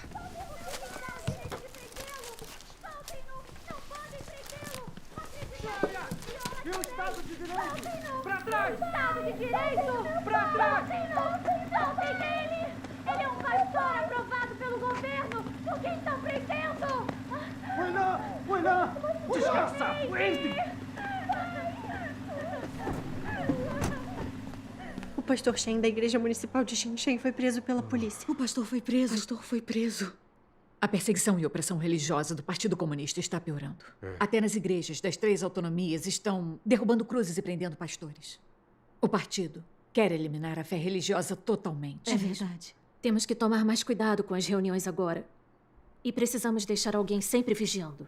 E o Estado de Direito? Pra trás! Estado de Direito! Pra trás! Soltem ele! Ele é um pastor aprovado pelo governo! Por que estão prendendo? Foi lá! Desgraçado! Entre! O pastor Shen da Igreja Municipal de Xinchen foi preso pela polícia. O pastor foi preso. O pastor foi preso. A perseguição e opressão religiosa do Partido Comunista está piorando. Até nas igrejas das 3 autonomias estão derrubando cruzes e prendendo pastores. O partido quer eliminar a fé religiosa totalmente. É verdade. Temos que tomar mais cuidado com as reuniões agora. E precisamos deixar alguém sempre vigiando.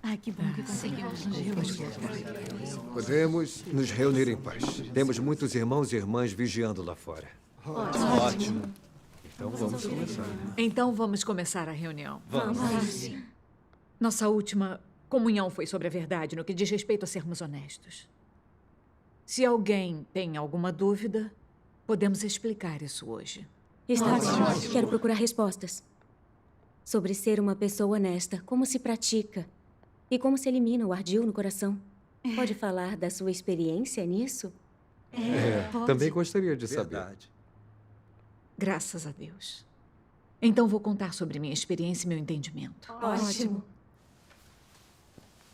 Ai, que bom que conseguimos nos reunir. Podemos nos reunir em paz. Temos muitos irmãos e irmãs vigiando lá fora. Ótimo. Então vamos começar. Então vamos começar a reunião. Vamos. Nossa última comunhão foi sobre a verdade no que diz respeito a sermos honestos. Se alguém tem alguma dúvida, podemos explicar isso hoje. Está ótimo. Quero procurar respostas. Sobre ser uma pessoa honesta, como se pratica e como se elimina o ardil no coração. Pode falar da sua experiência nisso? Também gostaria de saber. Graças a Deus. Então vou contar sobre minha experiência e meu entendimento. Ótimo.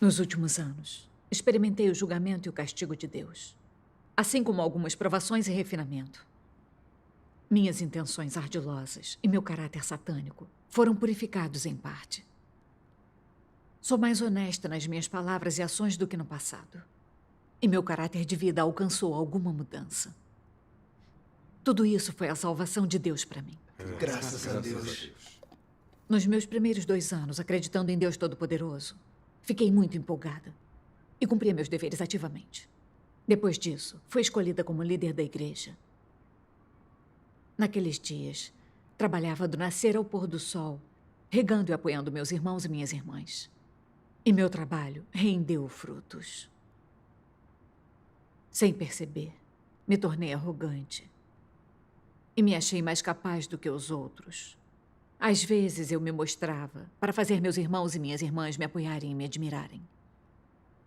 Nos últimos anos, experimentei o julgamento e o castigo de Deus, assim como algumas provações e refinamento. Minhas intenções ardilosas e meu caráter satânico foram purificados em parte. Sou mais honesta nas minhas palavras e ações do que no passado. E meu caráter de vida alcançou alguma mudança. Tudo isso foi a salvação de Deus para mim. Graças a Deus. Nos meus primeiros 2 anos, acreditando em Deus Todo-Poderoso, fiquei muito empolgada e cumpria meus deveres ativamente. Depois disso, fui escolhida como líder da igreja. Naqueles dias, trabalhava do nascer ao pôr do sol, regando e apoiando meus irmãos e minhas irmãs. E meu trabalho rendeu frutos. Sem perceber, me tornei arrogante. E me achei mais capaz do que os outros. Às vezes eu me mostrava para fazer meus irmãos e minhas irmãs me apoiarem e me admirarem.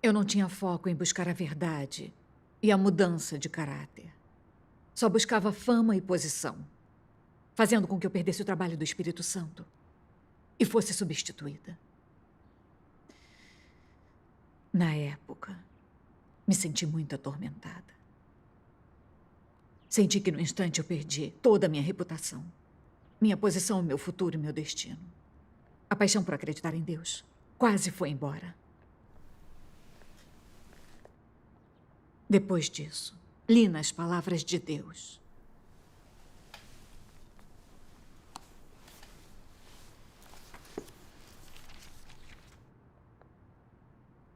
Eu não tinha foco em buscar a verdade e a mudança de caráter. Só buscava fama e posição, fazendo com que eu perdesse o trabalho do Espírito Santo e fosse substituída. Na época, me senti muito atormentada. Senti que no instante eu perdi toda a minha reputação, minha posição, meu futuro e meu destino. A paixão por acreditar em Deus quase foi embora. Depois disso, li nas palavras de Deus.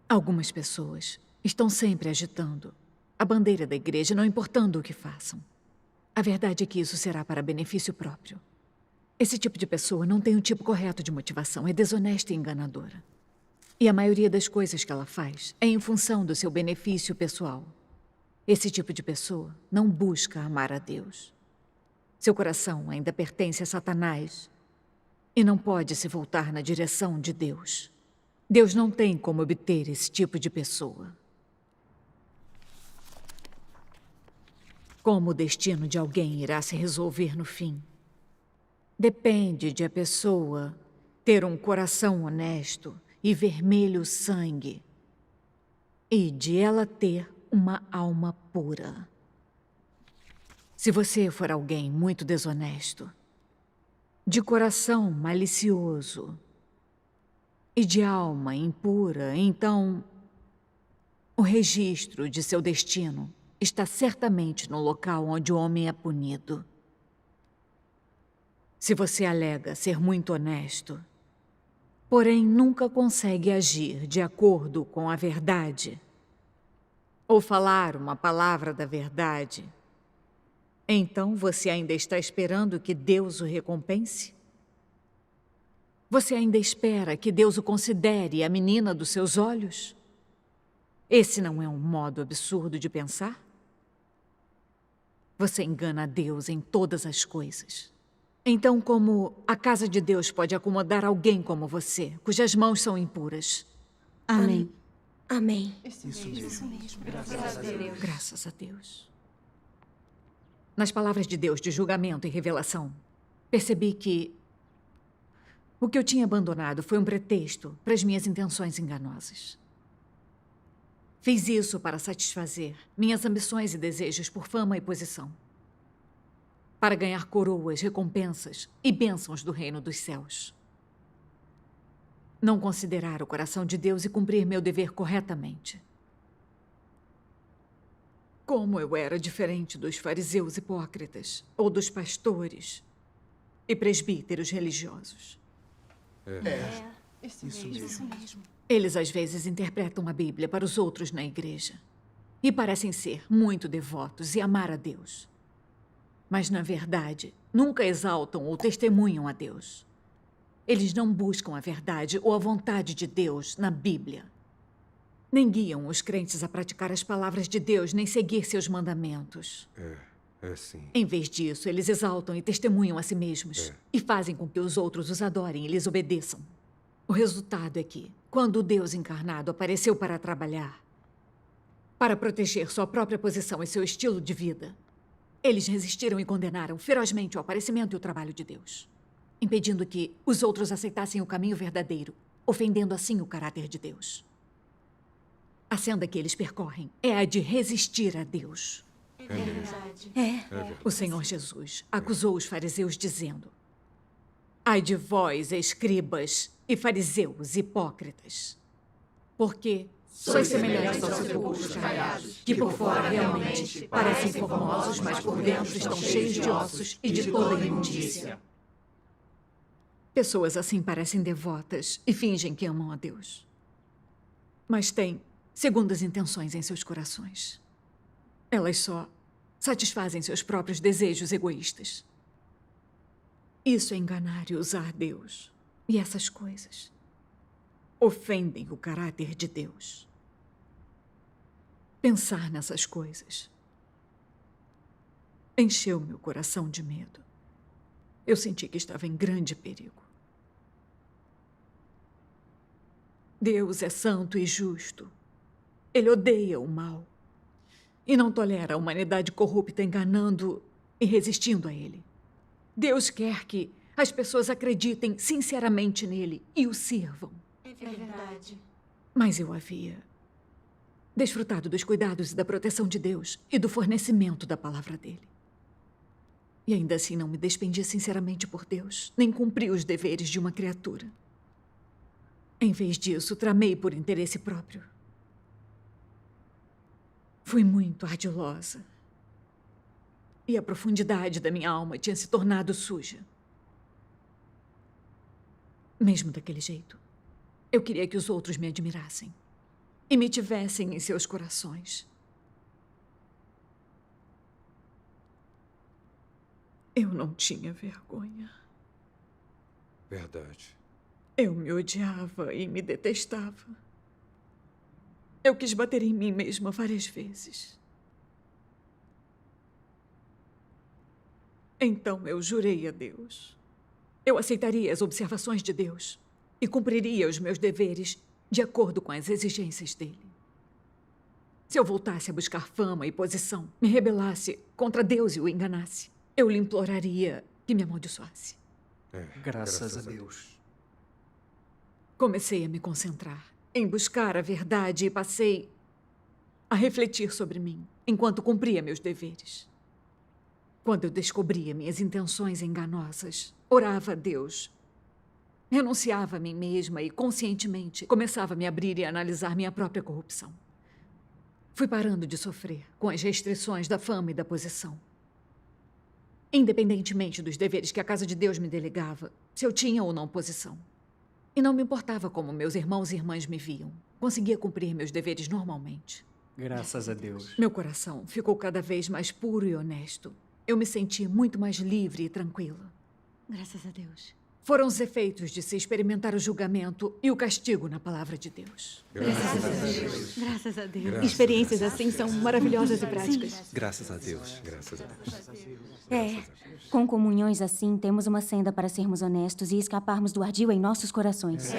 Algumas pessoas estão sempre agitando a bandeira da igreja, não importando o que façam. A verdade é que isso será para benefício próprio. Esse tipo de pessoa não tem um tipo correto de motivação, é desonesta e enganadora. E a maioria das coisas que ela faz é em função do seu benefício pessoal. Esse tipo de pessoa não busca amar a Deus. Seu coração ainda pertence a Satanás e não pode se voltar na direção de Deus. Deus não tem como obter esse tipo de pessoa. Como o destino de alguém irá se resolver no fim? Depende de a pessoa ter um coração honesto e vermelho sangue, e de ela ter uma alma pura. Se você for alguém muito desonesto, de coração malicioso, e de alma impura, então o registro de seu destino está certamente no local onde o homem é punido. Se você alega ser muito honesto, porém nunca consegue agir de acordo com a verdade, ou falar uma palavra da verdade, então você ainda está esperando que Deus o recompense? Você ainda espera que Deus o considere a menina dos seus olhos? Esse não é um modo absurdo de pensar? Você engana a Deus em todas as coisas. Então, como a casa de Deus pode acomodar alguém como você, cujas mãos são impuras? Amém. Amém. Isso mesmo. Graças a Deus. Graças a Deus. Nas palavras de Deus de julgamento e revelação, percebi que o que eu tinha abandonado foi um pretexto para as minhas intenções enganosas. Fiz isso para satisfazer minhas ambições e desejos por fama e posição. Para ganhar coroas, recompensas e bênçãos do reino dos céus. Não considerar o coração de Deus e cumprir meu dever corretamente. Como eu era diferente dos fariseus hipócritas, ou dos pastores e presbíteros religiosos. Isso mesmo. Eles às vezes interpretam a Bíblia para os outros na igreja e parecem ser muito devotos e amar a Deus. Mas, na verdade, nunca exaltam ou testemunham a Deus. Eles não buscam a verdade ou a vontade de Deus na Bíblia. Nem guiam os crentes a praticar as palavras de Deus, nem seguir seus mandamentos. É sim. Em vez disso, eles exaltam e testemunham a si mesmos e fazem com que os outros os adorem e lhes obedeçam. O resultado é que, quando o Deus encarnado apareceu para trabalhar, para proteger sua própria posição e seu estilo de vida, eles resistiram e condenaram ferozmente o aparecimento e o trabalho de Deus, impedindo que os outros aceitassem o caminho verdadeiro, ofendendo assim o caráter de Deus. A senda que eles percorrem é a de resistir a Deus. É verdade. O Senhor Jesus acusou os fariseus dizendo: ai de vós, escribas e fariseus hipócritas, porque sois semelhantes aos sepulcros caiados, que por fora realmente parecem formosos, mas por dentro estão cheios de ossos e de toda imundícia. Pessoas assim parecem devotas e fingem que amam a Deus, mas têm segundas intenções em seus corações. Elas só satisfazem seus próprios desejos egoístas. Isso é enganar e usar Deus. E essas coisas ofendem o caráter de Deus. Pensar nessas coisas encheu meu coração de medo. Eu senti que estava em grande perigo. Deus é santo e justo. Ele odeia o mal e não tolera a humanidade corrupta enganando e resistindo a ele. Deus quer que as pessoas acreditem sinceramente nele e o sirvam. É verdade. Mas eu havia desfrutado dos cuidados e da proteção de Deus e do fornecimento da palavra dele. E ainda assim não me despendi sinceramente por Deus, nem cumpri os deveres de uma criatura. Em vez disso, tramei por interesse próprio. Fui muito ardilosa. E a profundidade da minha alma tinha se tornado suja. Mesmo daquele jeito, eu queria que os outros me admirassem e me tivessem em seus corações. Eu não tinha vergonha. Verdade. Eu me odiava e me detestava. Eu quis bater em mim mesma várias vezes. Então eu jurei a Deus. Eu aceitaria as observações de Deus e cumpriria os meus deveres de acordo com as exigências dele. Se eu voltasse a buscar fama e posição, me rebelasse contra Deus e o enganasse, eu lhe imploraria que me amaldiçoasse. Graças a Deus. Comecei a me concentrar em buscar a verdade e passei a refletir sobre mim enquanto cumpria meus deveres. Quando eu descobria minhas intenções enganosas, orava a Deus, Renunciava a mim mesma e, conscientemente, começava a me abrir e analisar minha própria corrupção. Fui parando de sofrer com as restrições da fama e da posição. Independentemente dos deveres que a Casa de Deus me delegava, se eu tinha ou não posição. E não me importava como meus irmãos e irmãs me viam. Conseguia cumprir meus deveres normalmente. Graças a Deus. Meu coração ficou cada vez mais puro e honesto. Eu me senti muito mais livre e tranquila. Graças a Deus. Foram os efeitos de se experimentar o julgamento e o castigo na palavra de Deus. Graças a Deus. Graças a Deus. Graças Experiências a Deus. assim são maravilhosas e práticas. Graças a Deus. Graças a Deus. Com comunhões assim, temos uma senda para sermos honestos e escaparmos do ardil em nossos corações.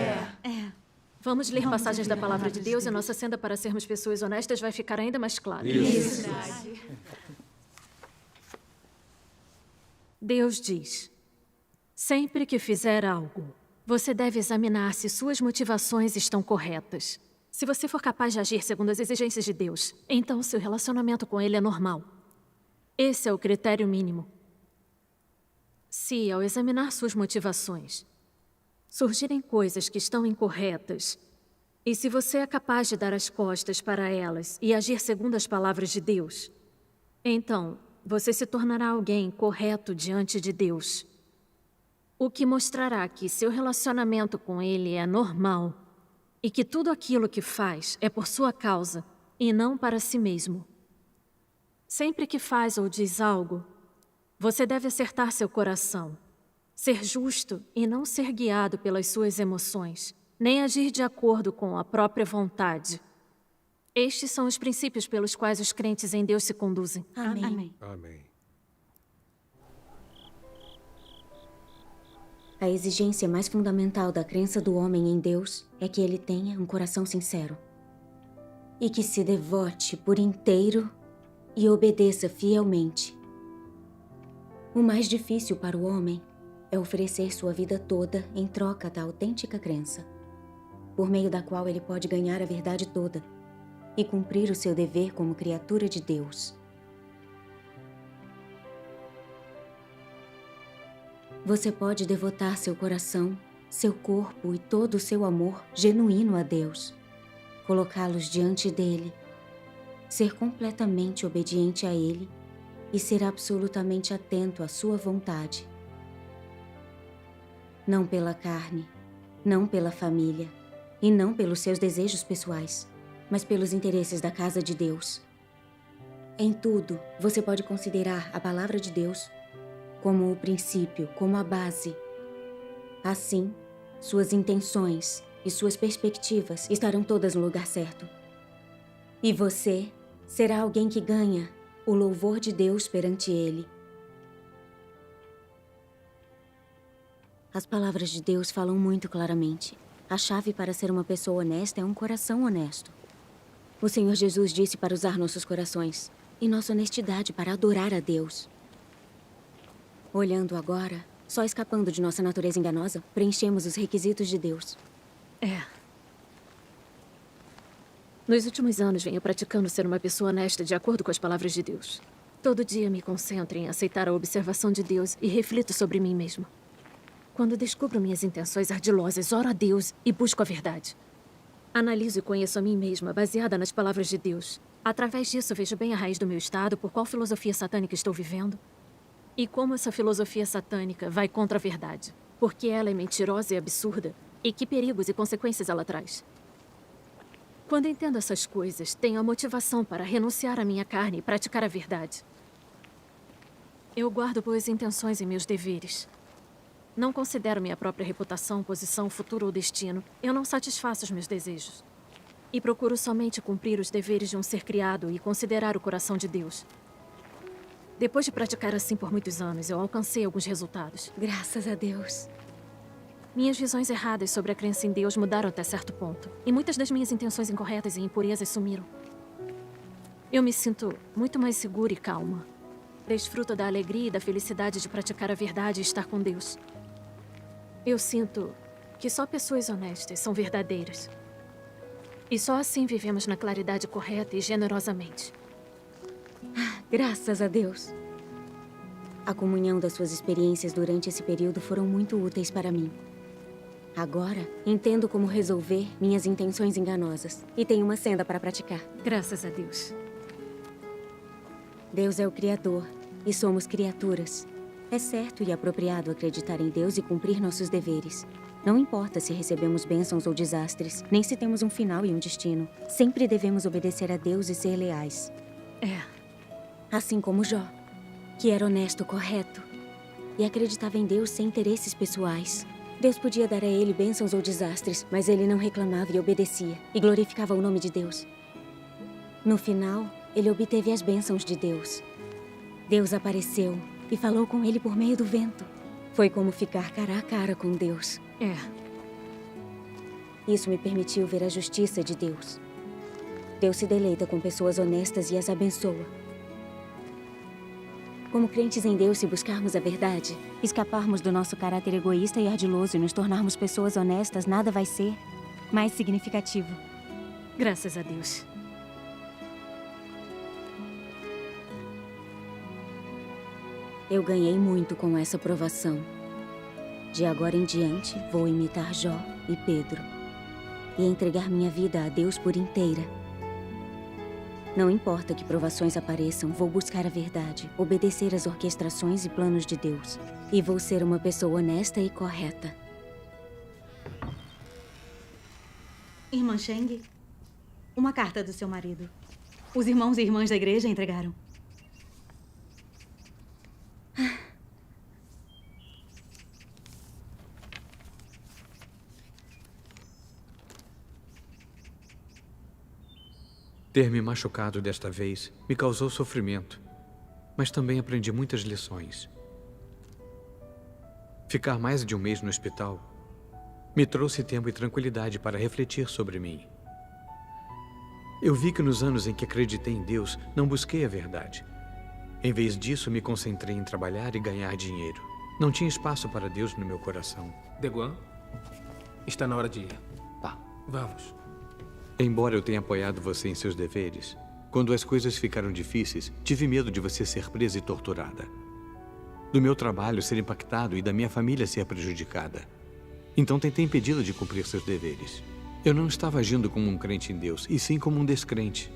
Vamos ler passagens da palavra de Deus e nossa senda para sermos pessoas honestas vai ficar ainda mais clara. Isso. Deus diz: sempre que fizer algo, você deve examinar se suas motivações estão corretas. Se você for capaz de agir segundo as exigências de Deus, então seu relacionamento com Ele é normal. Esse é o critério mínimo. Se, ao examinar suas motivações, surgirem coisas que estão incorretas, e se você é capaz de dar as costas para elas e agir segundo as palavras de Deus, então você se tornará alguém correto diante de Deus. O que mostrará que seu relacionamento com Ele é normal e que tudo aquilo que faz é por sua causa e não para si mesmo. Sempre que faz ou diz algo, você deve acertar seu coração, ser justo e não ser guiado pelas suas emoções, nem agir de acordo com a própria vontade. Estes são os princípios pelos quais os crentes em Deus se conduzem. Amém. Amém. A exigência mais fundamental da crença do homem em Deus é que ele tenha um coração sincero e que se devote por inteiro e obedeça fielmente. O mais difícil para o homem é oferecer sua vida toda em troca da autêntica crença, por meio da qual ele pode ganhar a verdade toda e cumprir o seu dever como criatura de Deus. Você pode devotar seu coração, seu corpo e todo o seu amor genuíno a Deus, colocá-los diante dele, ser completamente obediente a Ele e ser absolutamente atento à sua vontade. Não pela carne, não pela família e não pelos seus desejos pessoais, mas pelos interesses da casa de Deus. Em tudo, você pode considerar a palavra de Deus como o princípio, como a base. Assim, suas intenções e suas perspectivas estarão todas no lugar certo. E você será alguém que ganha o louvor de Deus perante Ele. As palavras de Deus falam muito claramente. A chave para ser uma pessoa honesta é um coração honesto. O Senhor Jesus disse para usar nossos corações e nossa honestidade para adorar a Deus. Olhando agora, só escapando de nossa natureza enganosa, preenchemos os requisitos de Deus. Nos últimos anos, venho praticando ser uma pessoa honesta de acordo com as palavras de Deus. Todo dia me concentro em aceitar a observação de Deus e reflito sobre mim mesmo. Quando descubro minhas intenções ardilosas, oro a Deus e busco a verdade. Analiso e conheço a mim mesma, baseada nas palavras de Deus. Através disso, vejo bem a raiz do meu estado, por qual filosofia satânica estou vivendo, e como essa filosofia satânica vai contra a verdade, porque ela é mentirosa e absurda, e que perigos e consequências ela traz. Quando entendo essas coisas, tenho a motivação para renunciar à minha carne e praticar a verdade. Eu guardo boas intenções em meus deveres. Não considero minha própria reputação, posição, futuro ou destino. Eu não satisfaço os meus desejos. E procuro somente cumprir os deveres de um ser criado e considerar o coração de Deus. Depois de praticar assim por muitos anos, eu alcancei alguns resultados. Graças a Deus. Minhas visões erradas sobre a crença em Deus mudaram até certo ponto. E muitas das minhas intenções incorretas e impurezas sumiram. Eu me sinto muito mais segura e calma. Desfruto da alegria e da felicidade de praticar a verdade e estar com Deus. Eu sinto que só pessoas honestas são verdadeiras. E só assim vivemos na claridade correta e generosamente. Graças a Deus. A comunhão das suas experiências durante esse período foram muito úteis para mim. Agora, entendo como resolver minhas intenções enganosas. E tenho uma senda para praticar. Graças a Deus. Deus é o Criador e somos criaturas. É certo e apropriado acreditar em Deus e cumprir nossos deveres. Não importa se recebemos bênçãos ou desastres, nem se temos um final e um destino. Sempre devemos obedecer a Deus e ser leais. É. Assim como Jó, que era honesto, correto e acreditava em Deus sem interesses pessoais. Deus podia dar a ele bênçãos ou desastres, mas ele não reclamava e obedecia, e glorificava o nome de Deus. No final, ele obteve as bênçãos de Deus. Deus apareceu e falou com ele por meio do vento. Foi como ficar cara a cara com Deus. É. Isso me permitiu ver a justiça de Deus. Deus se deleita com pessoas honestas e as abençoa. Como crentes em Deus, se buscarmos a verdade, escaparmos do nosso caráter egoísta e ardiloso e nos tornarmos pessoas honestas, nada vai ser mais significativo. Graças a Deus. Eu ganhei muito com essa provação. De agora em diante, vou imitar Jó e Pedro e entregar minha vida a Deus por inteira. Não importa que provações apareçam, vou buscar a verdade, obedecer às orquestrações e planos de Deus. E vou ser uma pessoa honesta e correta. Irmã Sheng, uma carta do seu marido. Os irmãos e irmãs da igreja entregaram. Ter me machucado desta vez me causou sofrimento, mas também aprendi muitas lições. Ficar mais de um mês no hospital me trouxe tempo e tranquilidade para refletir sobre mim. Eu vi que nos anos em que acreditei em Deus, não busquei a verdade. Em vez disso, me concentrei em trabalhar e ganhar dinheiro. Não tinha espaço para Deus no meu coração. Deguan, está na hora de ir. Tá. Vamos. Embora eu tenha apoiado você em seus deveres, quando as coisas ficaram difíceis, tive medo de você ser presa e torturada. Do meu trabalho ser impactado e da minha família ser prejudicada. Então tentei impedi-la de cumprir seus deveres. Eu não estava agindo como um crente em Deus, e sim como um descrente.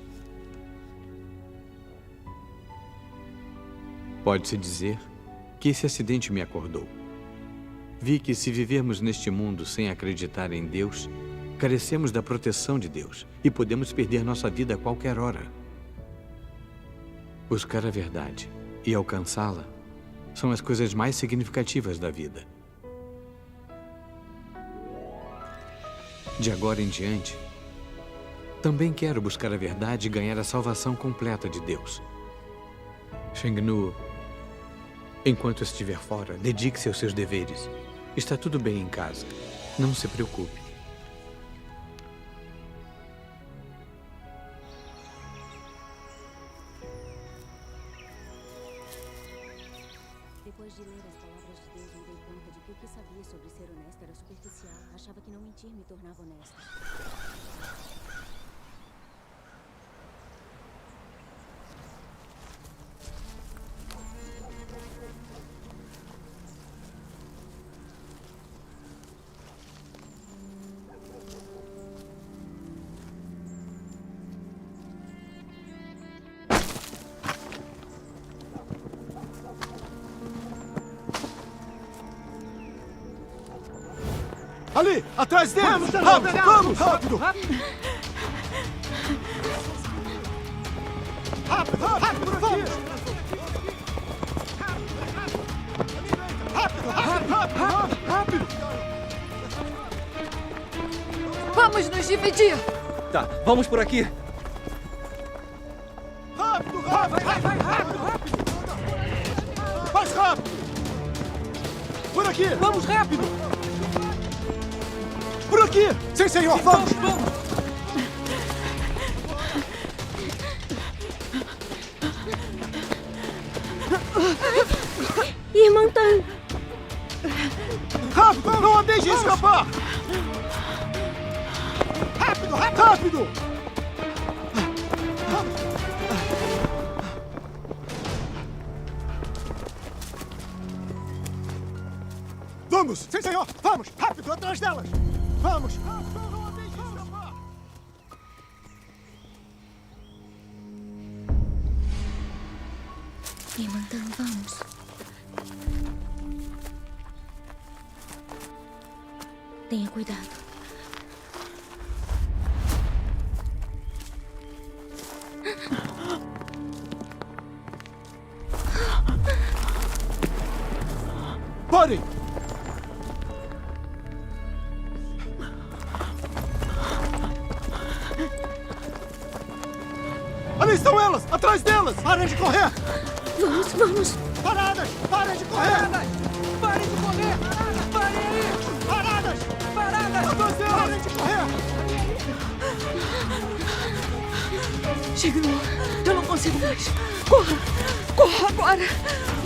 Pode-se dizer que esse acidente me acordou. Vi que se vivermos neste mundo sem acreditar em Deus, carecemos da proteção de Deus e podemos perder nossa vida a qualquer hora. Buscar a verdade e alcançá-la são as coisas mais significativas da vida. De agora em diante, também quero buscar a verdade e ganhar a salvação completa de Deus. Sheng-Nu, enquanto estiver fora, dedique-se aos seus deveres. Está tudo bem em casa. Não se preocupe. Depois de ler as palavras de Deus, me dei conta de que o que sabia sobre ser honesta era superficial. Achava que não mentir me tornava honesta. Ali, atrás deles! Rápido, vamos! Rápido! Rápido, rápido, vamos! Rápido, rápido, rápido! Vamos nos dividir! Tá, vamos por aqui. Rápido, rápido! Vai, rápido, rápido! Mais rápido! Por aqui! Vamos rápido! Por aqui! Sim, senhor! Vamos! Irmã Tan! Rápido! Não a deixe escapar! Rápido, rápido! Rápido! Vamos! Sim, senhor! Vamos! Rápido, atrás delas! Vamos! Então, vamos. Tenha cuidado. Parem! Ali estão elas! Atrás delas! Parem de correr! Vamos, vamos! Paradas! Parem de correr! Parem de correr! Parem aí! Paradas! Paradas! Atrás delas! Parem de correr! Chega, eu não consigo mais. Corra! Corra agora!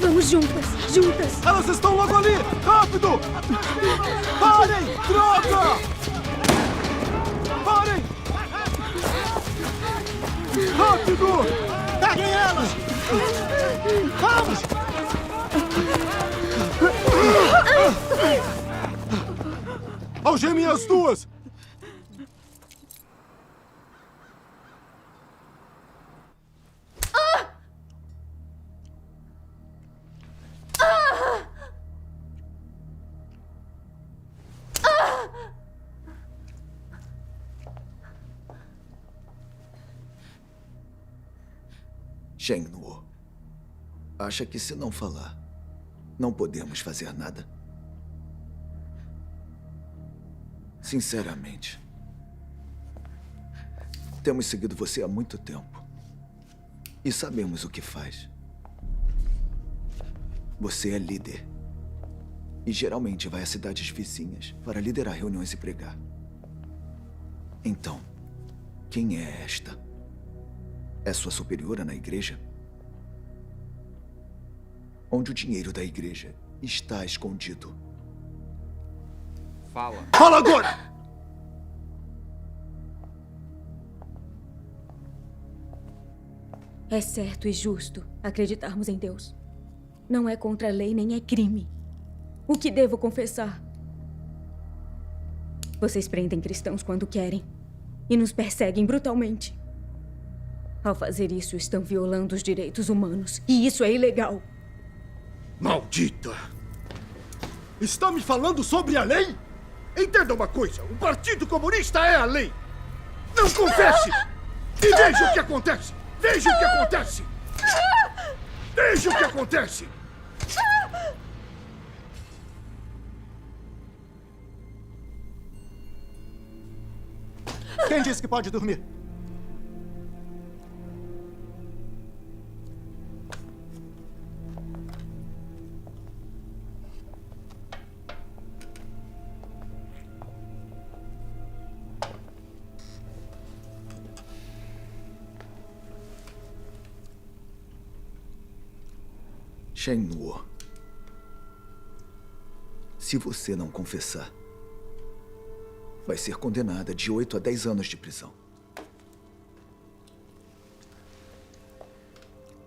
Vamos juntas, juntas! Elas estão logo ali! Rápido! Parem! Droga! Parem! Rápido! Peguem elas! Vamos! Algemem as duas! Sheng-Nuo, acha que se não falar, não podemos fazer nada? Sinceramente, temos seguido você há muito tempo e sabemos o que faz. Você é líder e geralmente vai a cidades vizinhas para liderar reuniões e pregar. Então, quem é esta? É sua superiora na igreja? Onde o dinheiro da igreja está escondido? Fala. Fala agora! É certo e justo acreditarmos em Deus. Não é contra a lei nem é crime. O que devo confessar? Vocês prendem cristãos quando querem e nos perseguem brutalmente. Ao fazer isso, estão violando os direitos humanos. E isso é ilegal. Maldita! Está me falando sobre a lei? Entenda uma coisa. O Partido Comunista é a lei. Não confesse! E veja o que acontece! Veja o que acontece! Veja o que acontece! Quem disse que pode dormir? Sheng-Nuo, se você não confessar, vai ser condenada de 8 a 10 anos de prisão.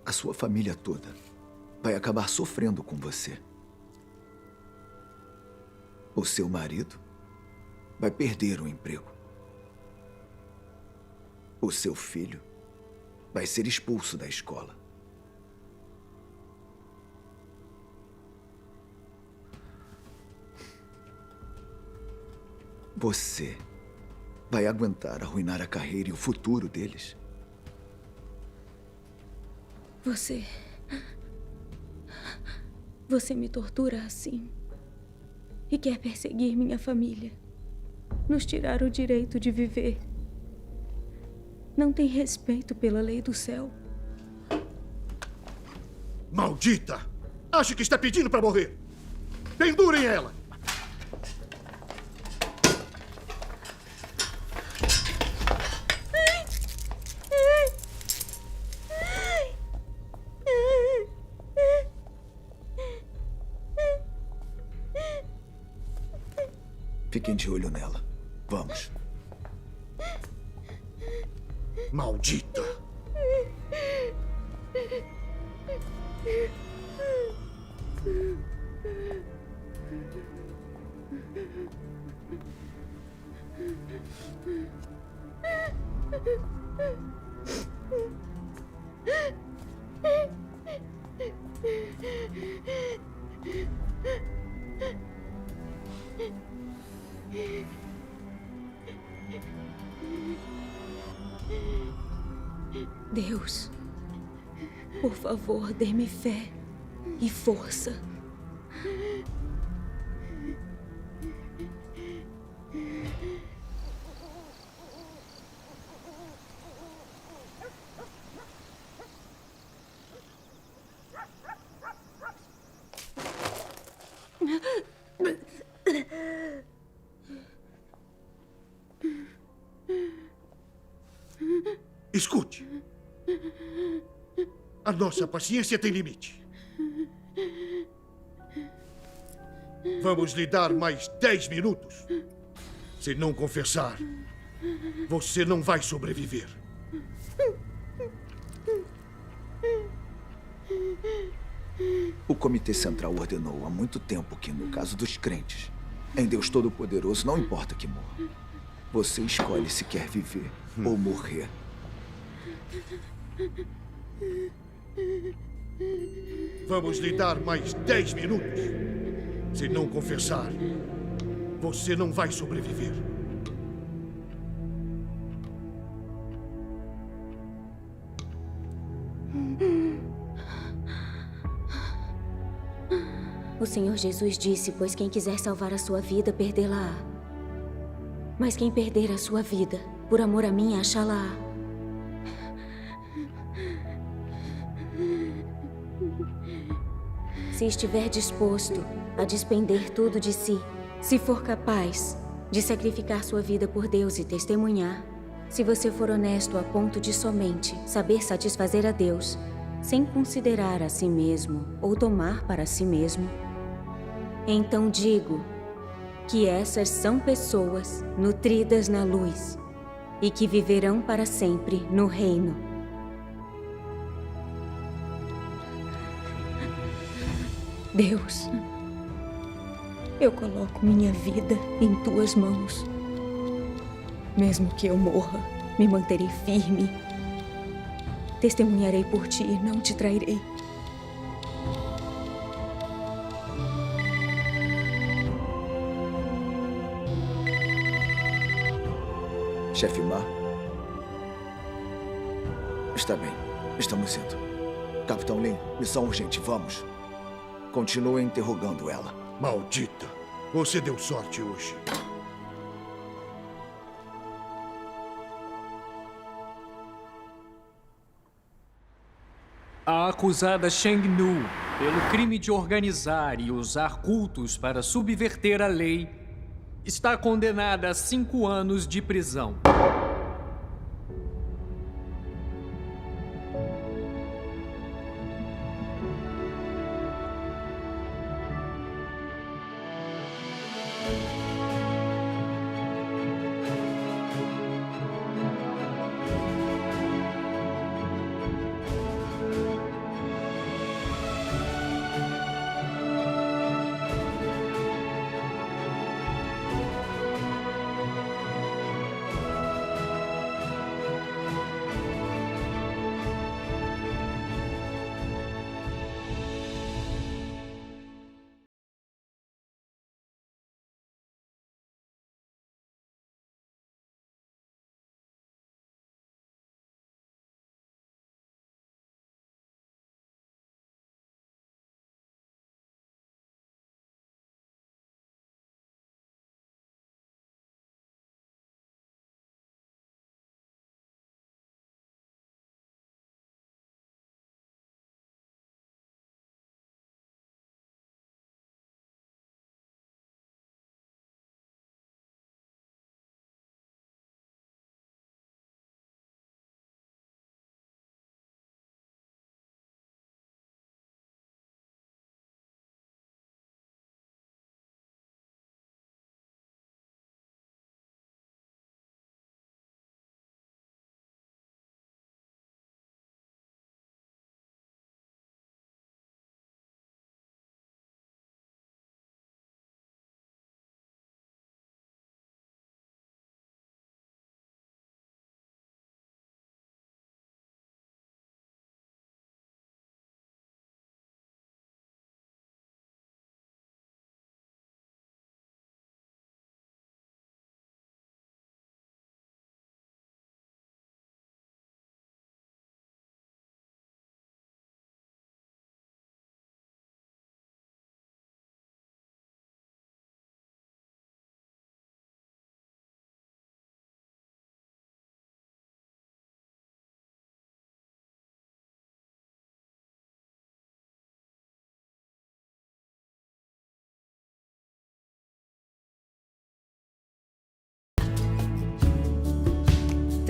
A sua família toda vai acabar sofrendo com você. O seu marido vai perder o emprego. O seu filho vai ser expulso da escola. Você vai aguentar arruinar a carreira e o futuro deles? Você me tortura assim e quer perseguir minha família, nos tirar o direito de viver. Não tem respeito pela lei do céu. Maldita! Acha que está pedindo para morrer? Pendurem ela! Fiquem de olho nela. Vamos. Maldita! Deus, por favor, dê-me fé e força. Escute. A nossa paciência tem limite. Vamos lhe dar mais 10 minutos. Se não confessar, você não vai sobreviver. O Comitê Central ordenou há muito tempo que, no caso dos crentes, em Deus Todo-Poderoso não importa que morra. Você escolhe se quer viver ou morrer. Vamos lhe dar mais 10 minutos. Se não confessar, você não vai sobreviver. O Senhor Jesus disse, pois quem quiser salvar a sua vida, perdê-la-á. Mas quem perder a sua vida, por amor a mim, achá-la-á. Se estiver disposto a despender tudo de si, se for capaz de sacrificar sua vida por Deus e testemunhar, se você for honesto a ponto de somente saber satisfazer a Deus, sem considerar a si mesmo ou tomar para si mesmo, então digo que essas são pessoas nutridas na luz e que viverão para sempre no reino. Deus, eu coloco minha vida em tuas mãos. Mesmo que eu morra, me manterei firme. Testemunharei por ti e não te trairei. Chefe Ma? Está bem, estamos indo. Capitão Lin, missão urgente, vamos. Continue interrogando ela. Maldita! Você deu sorte hoje. A acusada Sheng Nu, pelo crime de organizar e usar cultos para subverter a lei, está condenada a 5 anos de prisão.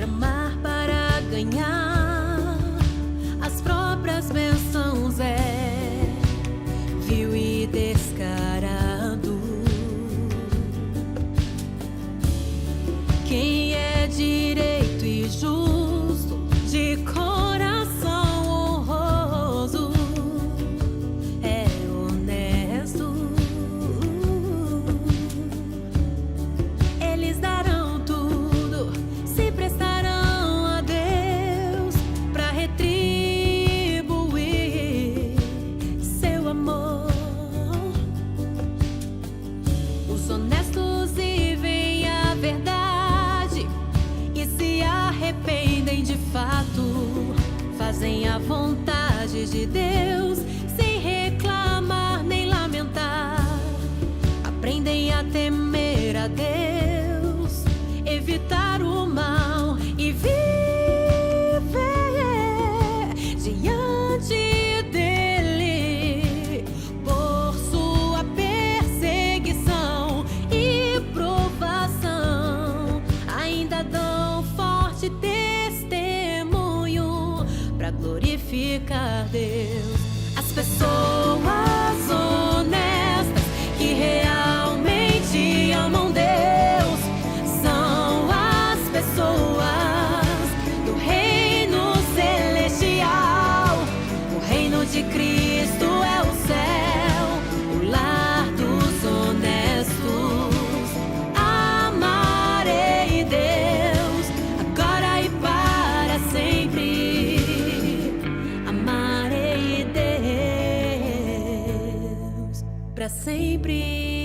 amar para ganhar as próprias bênçãos é vil e descarado. Quem é direito e justo, de coração honroso, é honesto. Eles darão tudo, se prestarão a Deus para retribuir seu amor. Os honestos vivem a verdade e se arrependem de fato, fazem a vontade de Deus sem reclamar nem lamentar. Aprendem a temer a Deus, evitar o mal e viver diante dele. Por sua perseguição e provação, ainda dão forte testemunho para glorificar Deus. As pessoas honestas que realmente amam Deus são as pessoas do reino celestial. O reino de Cristo é o céu, o lar dos honestos. Amarei Deus agora e para sempre. Amarei Deus para sempre.